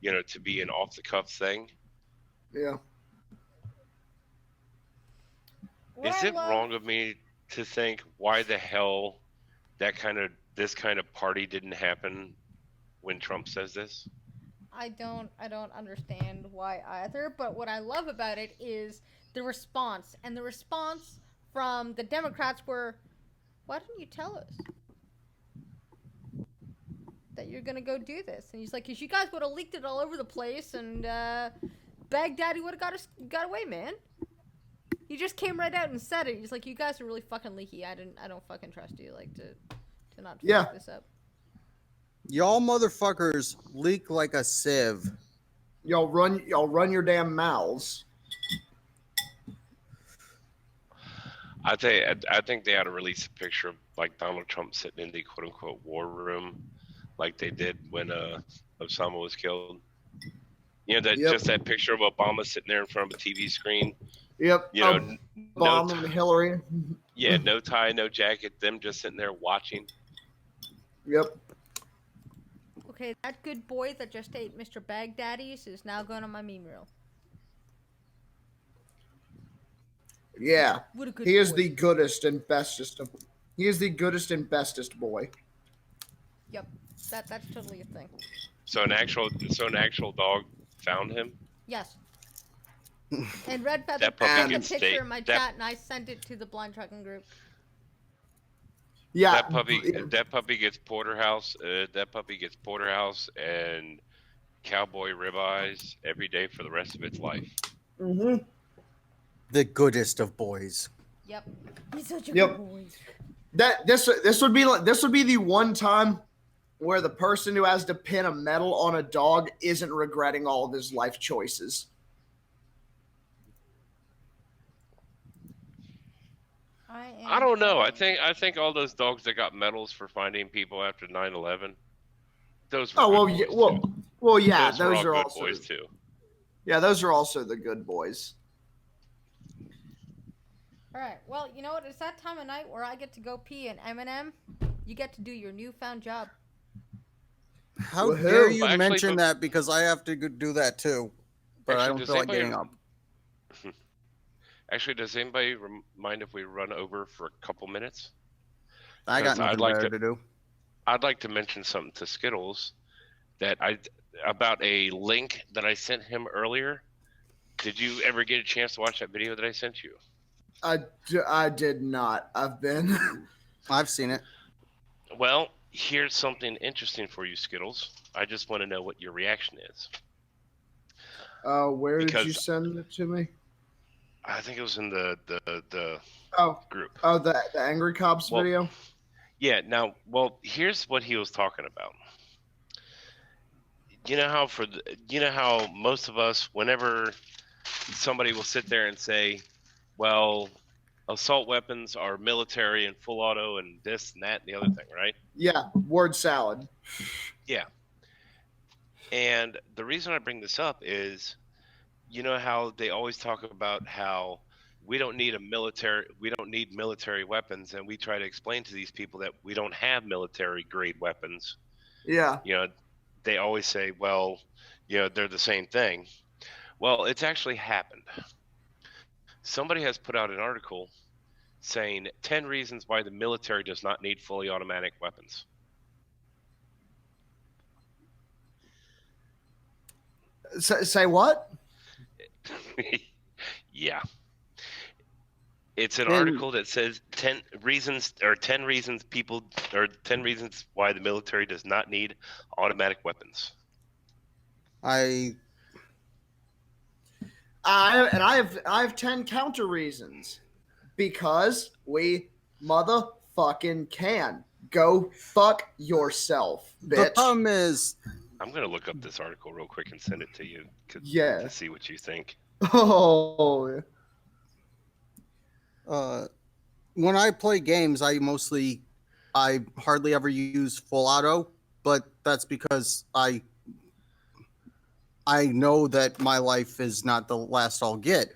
to be an off-the-cuff thing. Yeah. Is it wrong of me to think why the hell this kind of party didn't happen when Trump says this? I don't understand why either, but what I love about it is the response. And the response from the Democrats were, why didn't you tell us that you're going to go do this? And he's like, because you guys would have leaked it all over the place, and Baghdadi would have got away, man. He just came right out and said it. He's like, you guys are really fucking leaky. I don't fucking trust you, to not fuck this up. Y'all motherfuckers leak like a sieve. Y'all run your damn mouths. I think they ought to release a picture of like Donald Trump sitting in the quote unquote war room, like they did when Osama was killed. Just that picture of Obama sitting there in front of a TV screen. Yep. Obama and Hillary. Yeah, no tie, no jacket. Them just sitting there watching. Yep. Okay, that good boy that just ate Mr. Baghdadi's is now going on my meme reel. Yeah. What a good He is boy. the goodest and bestest of. He is the goodest and bestest boy. Yep, that's totally a thing. So an actual dog found him. Yes. And Red Feather That puppy sent a gets picture steak. in my chat, and I sent it to the Blind Trucking group. Yeah. That puppy gets porterhouse. That puppy gets porterhouse and cowboy ribeyes every day for the rest of its life. Mm-hmm. The goodest of boys. Yep. He's such a good boy. This would be the one time where the person who has to pin a medal on a dog isn't regretting all of his life choices. I don't know. I think all those dogs that got medals for finding people after 9/11, those were yeah, those those were are all good also boys too. Yeah, those are also the good boys. All right. Well, you know what? It's that time of night where I get to go pee, and M&M, you get to do your newfound job. How dare you mention that, because I have to do that too. But I don't feel like getting up. Actually, does anybody mind if we run over for a couple minutes? I got nothing better to do. I'd like to mention something to Skittles about a link that I sent him earlier. Did you ever get a chance to watch that video that I sent you? I did not. I've seen it. Well, here's something interesting for you, Skittles. I just want to know what your reaction is. Where did you send it to me? I think it was in the group. Oh, the Angry Cops video? Yeah, here's what he was talking about. You know how most of us, whenever somebody will sit there and say, well, assault weapons are military and full auto and this and that and the other thing, right? Yeah, word salad. Yeah. And the reason I bring this up is, you know how they always talk about how we don't need military weapons, and we try to explain to these people that we don't have military grade weapons. Yeah. They always say, well, they're the same thing. Well, it's actually happened. Somebody has put out an article saying 10 reasons why the military does not need fully automatic weapons. Say what? Yeah. It's an And- article that says 10 reasons why the military does not need automatic weapons. I I have 10 counter reasons. Because we motherfucking can. Go fuck yourself, the bitch. problem is I'm going to look up this article real quick and send it to you Yeah. to see what you think. Oh. when I play games, I hardly ever use full auto, but that's because I know that my life is not the last I'll get.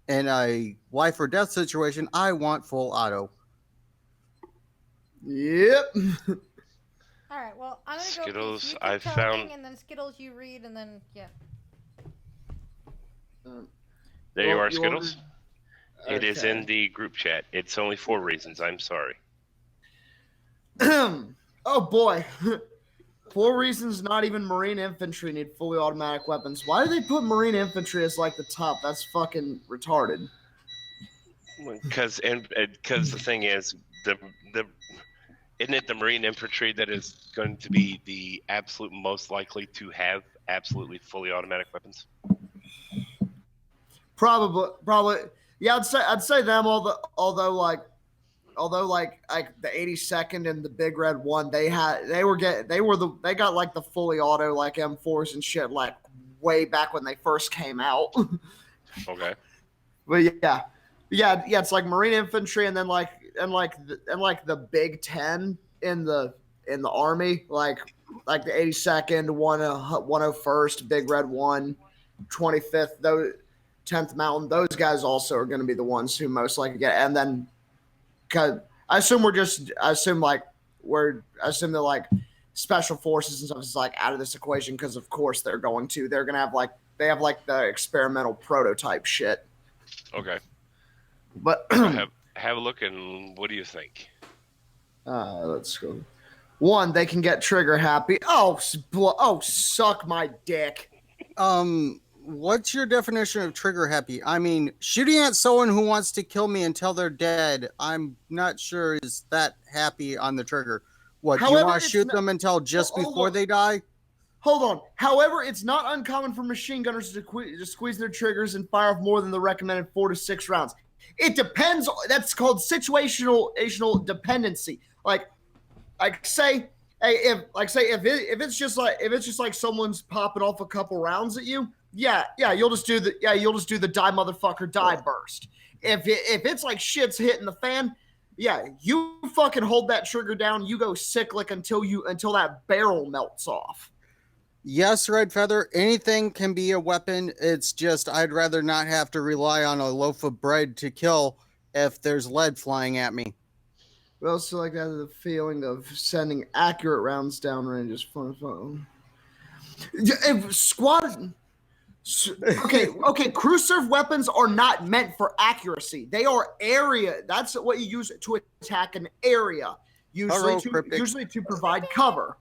In a life or death situation, I want full auto. Yep. All right. Well, I'm gonna Skittles, go. You keep I talking, found- and then Skittles, you read, and then yeah. There you Well, are, you Skittles. ordered- It is Okay. in the group chat. It's only 4 reasons. I'm sorry. Oh boy. 4 reasons not even Marine infantry need fully automatic weapons. Why do they put Marine infantry as like the top? That's fucking retarded. Because the thing is, the isn't it the Marine infantry that is going to be the absolute most likely to have absolutely fully automatic weapons? Probably. Yeah, I'd say them. Although like the 82nd and the Big Red One, they got like the fully auto like M4s and shit like way back when they first came out. Okay. But yeah, it's like Marine infantry and then like the Big 10 in the Army, like the 82nd, 101st, Big Red One, 25th, those 10th Mountain. Those guys also are going to be the ones who most likely get. And then, cause I assume that like special forces and stuff is like out of this equation because of course they're going to have like the experimental prototype shit. Okay. But have a look and what do you think? let's go. One, they can get trigger happy. Oh, suck my dick. What's your definition of trigger happy? I mean, shooting at someone who wants to kill me until they're dead, I'm not sure is that happy on the trigger. What, do you However, want to it's shoot not- them until just Hold before on. they die? Hold on. However, it's not uncommon for machine gunners to squeeze their triggers and fire off more than the recommended 4 to 6 rounds. It depends. That's called situational dependency. Like say, hey, if it's just like someone's popping off a couple rounds at you, yeah, you'll just do the die motherfucker die burst. If it's like shit's hitting the fan, yeah, you fucking hold that trigger down. You go cyclic until that barrel melts off. Yes, Red Feather, anything can be a weapon. It's just I'd rather not have to rely on a loaf of bread to kill if there's lead flying at me. We also like that the feeling of sending accurate rounds downrange is fun. If squad. Okay. Crew serve weapons are not meant for accuracy. They are area. That's what you use to attack an area. Usually to provide cover.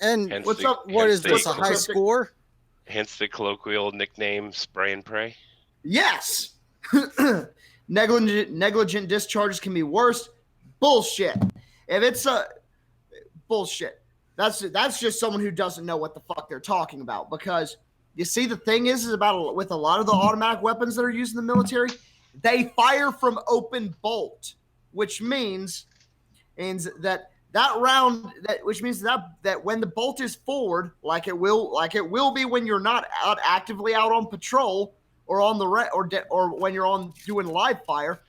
And Hence what's the- up? what hence is the- this, a high score? Hence the colloquial nickname Spray and Pray. Yes. Negligent discharges can be worse. Bullshit. If it's bullshit, that's just someone who doesn't know what the fuck they're talking about. Because you see, the thing is about with a lot of the automatic weapons that are used in the military, they fire from open bolt, which means that when the bolt is forward, like it will be when you're not actively out on patrol or on the or when you're on doing live fire,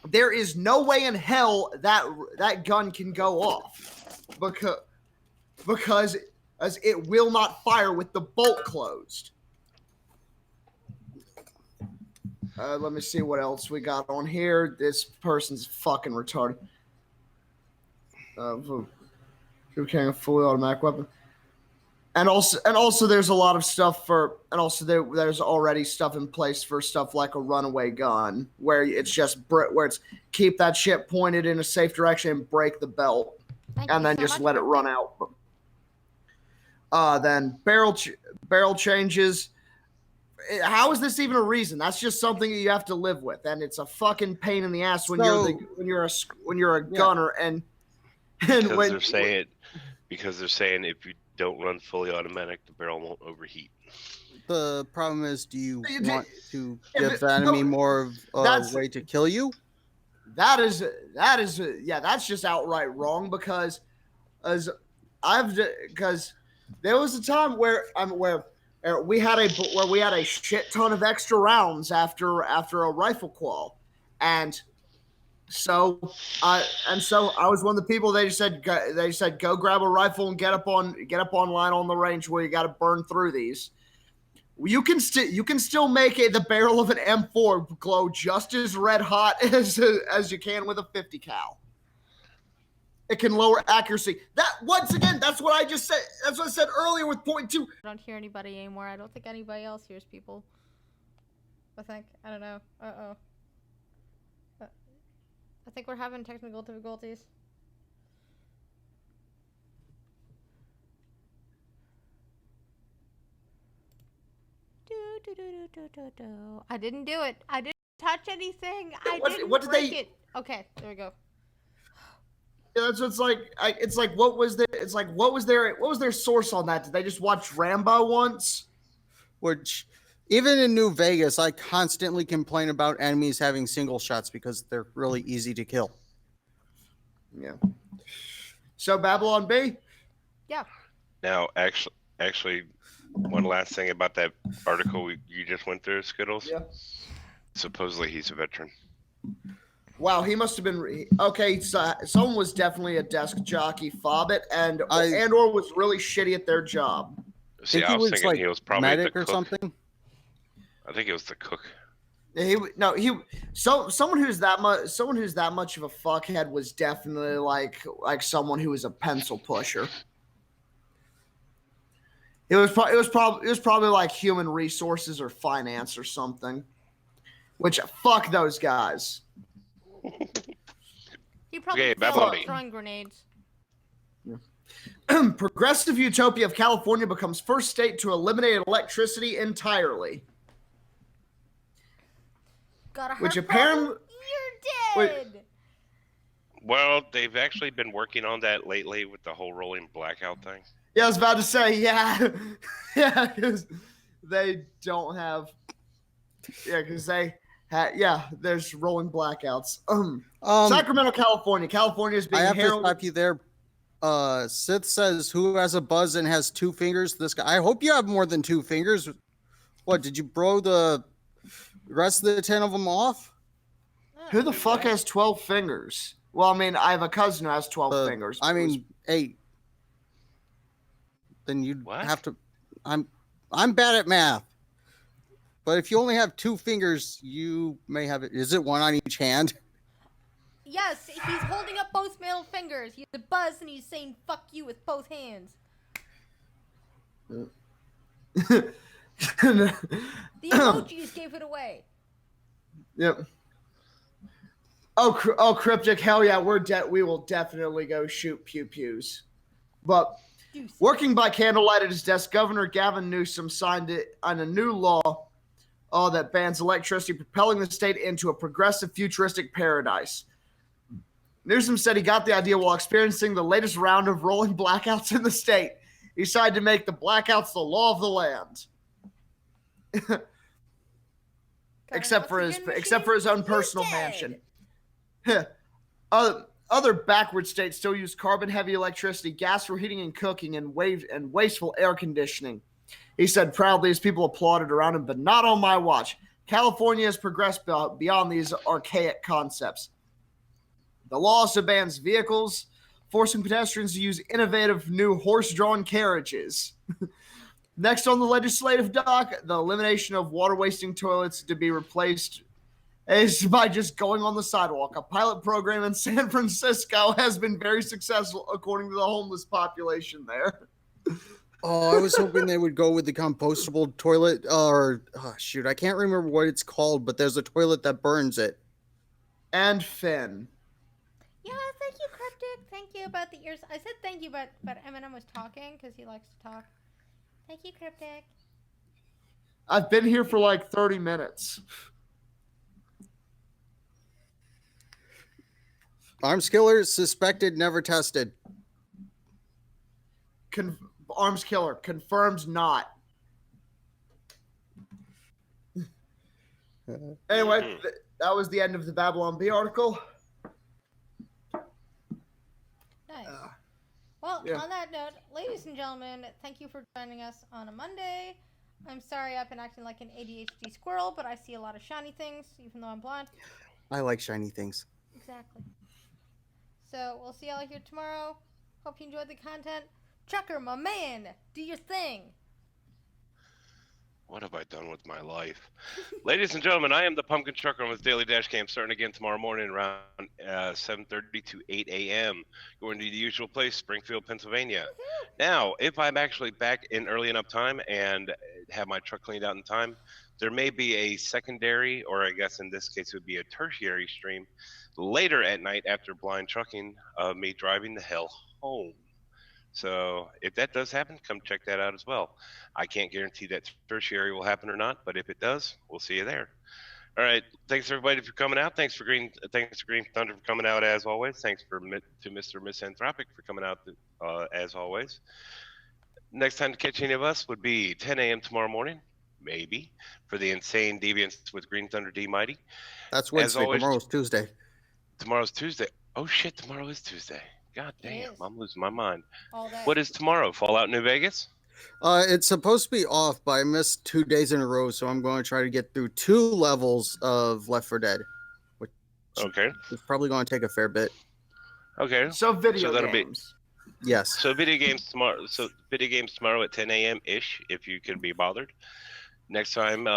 there is no way in hell that gun can go off because as it will not fire with the bolt closed. Let me see what else we got on here. This person's fucking retarded. Who carrying a fully automatic weapon, and also there's a lot of stuff there's already stuff in place for stuff like a runaway gun where it's keep that shit pointed in a safe direction and break the belt and then just let it run out. Then barrel changes. how is this even a reason? That's just something that you have to live with, and it's a fucking pain in the ass when you're a gunner and Because they're saying if you don't run fully automatic, the barrel won't overheat. The problem is, do you You did- want to Yeah, give but- the enemy no, more of a that's- way to kill you? that's just outright wrong because because there was a time where we had a shit ton of extra rounds after a rifle qual, and so I was one of the people. They said go grab a rifle and get up online on the range where you got to burn through these. You can still make the barrel of an M4 glow just as red hot as you can with a 50 cal. It can lower accuracy. That once again, that's what I just said. That's what I said earlier with point 2. I don't hear anybody anymore. I don't think anybody else hears people. I don't know. I think we're having technical difficulties. I didn't do it. I didn't touch anything. What did break they- it. Okay, there we go. Yeah, that's what's like. It's like what was their source on that? Did they just watch Rambo once? Which, even in New Vegas, I constantly complain about enemies having single shots because they're really easy to kill. Yeah. So Babylon B. Yeah. Now, actually, one last thing about that article you just went through, Skittles. Yeah. Supposedly he's a veteran. Wow, he must have been okay. So someone was definitely a desk jockey, Fobbit, or was really shitty at their job. See, Think I he was was thinking like he was probably medic the or cook. something. I think it was the cook. Someone who's that much of a fuckhead was definitely like someone who was a pencil pusher. It was probably like human resources or finance or something. Which fuck those guys. He probably Okay, failed Babylon at B. throwing grenades. Progressive utopia of California becomes first state to eliminate electricity entirely. Got a Which heart apparently- problem? You're dead. Well, they've actually been working on that lately with the whole rolling blackout thing. Yeah, I was about to say, yeah. Yeah, because they don't have. Yeah, because there's rolling blackouts. Sacramento, California. California is being I have to heralded. stop you there. Sith says, "Who has a buzz and has 2 fingers?" This guy. I hope you have more than 2 fingers. What did you blow the rest of the 10 of them off? Who the fuck has 12 fingers? Well, I mean, I have a cousin who has 12 fingers. I mean, 8. Then you'd What? have to. I'm bad at math. But if you only have 2 fingers, you may have it. Is it one on each hand? Yes, he's holding up both middle fingers. He's a buzz and he's saying "fuck you" with both hands. The emojis gave it away. Yep. Oh, cryptic. Hell yeah, we will definitely go shoot pew-pews. But Deuce. working by candlelight at his desk, Governor Gavin Newsom signed it on a new law that bans electricity, propelling the state into a progressive, futuristic paradise. Newsom said he got the idea while experiencing the latest round of rolling blackouts in the state. He decided to make the blackouts the law of the land. except for his own personal mansion. Other backward states still use carbon-heavy electricity, gas for heating and cooking, and wasteful air conditioning. He said proudly as people applauded around him, but not on my watch. California has progressed beyond these archaic concepts. The law also bans vehicles, forcing pedestrians to use innovative new horse-drawn carriages. Next on the legislative dock, the elimination of water-wasting toilets to be replaced is by just going on the sidewalk. A pilot program in San Francisco has been very successful, according to the homeless population there. Oh, I was hoping they would go with the compostable toilet, or I can't remember what it's called, but there's a toilet that burns it. And Finn. Yeah, thank you, Cryptic. Thank you about the ears. I said thank you, but M&M was talking because he likes to talk. Thank you, Cryptic. I've been here for like 30 minutes. Arms killer suspected, never tested. Arms killer confirms not. Anyway, that was the end of the Babylon Bee article. Nice. Well, yeah. on that note, ladies and gentlemen, thank you for joining us on a Monday. I'm sorry I've been acting like an ADHD squirrel, but I see a lot of shiny things, even though I'm blind. I like shiny things. Exactly. So we'll see y'all here tomorrow. Hope you enjoyed the content. Chucker, my man, do your thing. What have I done with my life? Ladies and gentlemen, I am the Pumpkin Trucker with Daily Dash Cam, starting again tomorrow morning around 7:30 to 8 a.m. Going to the usual place, Springfield, Pennsylvania. Now, if I'm actually back in early enough time and have my truck cleaned out in time, there may be a secondary, or I guess in this case it would be a tertiary stream, later at night after blind trucking of me driving the hell home. So if that does happen, come check that out as well. I can't guarantee that tertiary will happen or not, but if it does, we'll see you there. All right. Thanks everybody for coming out. Thanks for Green Thunder for coming out as always. Thanks to Mr. Misanthropic for coming out as always. Next time to catch any of us would be 10 a.m. tomorrow morning, maybe, for the Insane Deviants with Green Thunder D Mighty. That's Wednesday. Always, tomorrow's Tuesday. Tomorrow's Tuesday. Oh shit! Tomorrow is Tuesday. God damn, I'm losing my mind. All day. What is tomorrow? Fallout New Vegas? It's supposed to be off, but I missed 2 days in a row, so I'm going to try to get through 2 levels of Left 4 Dead, which okay, is probably going to take a fair bit. Okay. So video that'll games. Yes. So video games tomorrow. So video games tomorrow at 10 a.m. ish, if you can be bothered. Next time,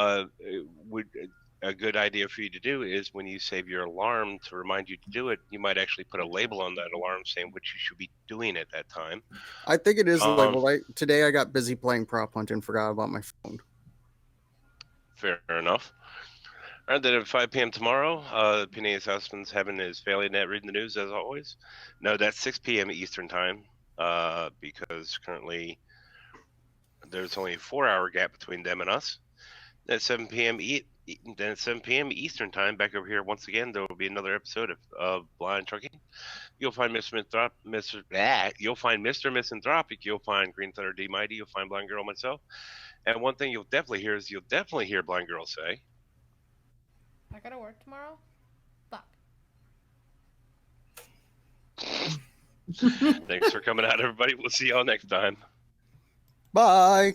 a good idea for you to do is when you save your alarm to remind you to do it, you might actually put a label on that alarm saying what you should be doing at that time. I think it is a label. Today I got busy playing prop hunt and forgot about my phone. Fair enough. All right, then at 5 p.m. tomorrow, Phineas Husband's having his Failing Net reading the news as always. No, that's 6 p.m. Eastern time because currently there's only a 4-hour gap between them and us. At 7 p.m. Then at 7 p.m. Eastern time, back over here once again, there will be another episode of Blind Trucking. You'll find you'll find Mr. Misanthropic, you'll find Green Thunder D Mighty, you'll find Blind Girl myself. And one thing you'll definitely hear Blind Girl say, I gotta work tomorrow? Fuck. Thanks for coming out, everybody. We'll see y'all next time. Bye.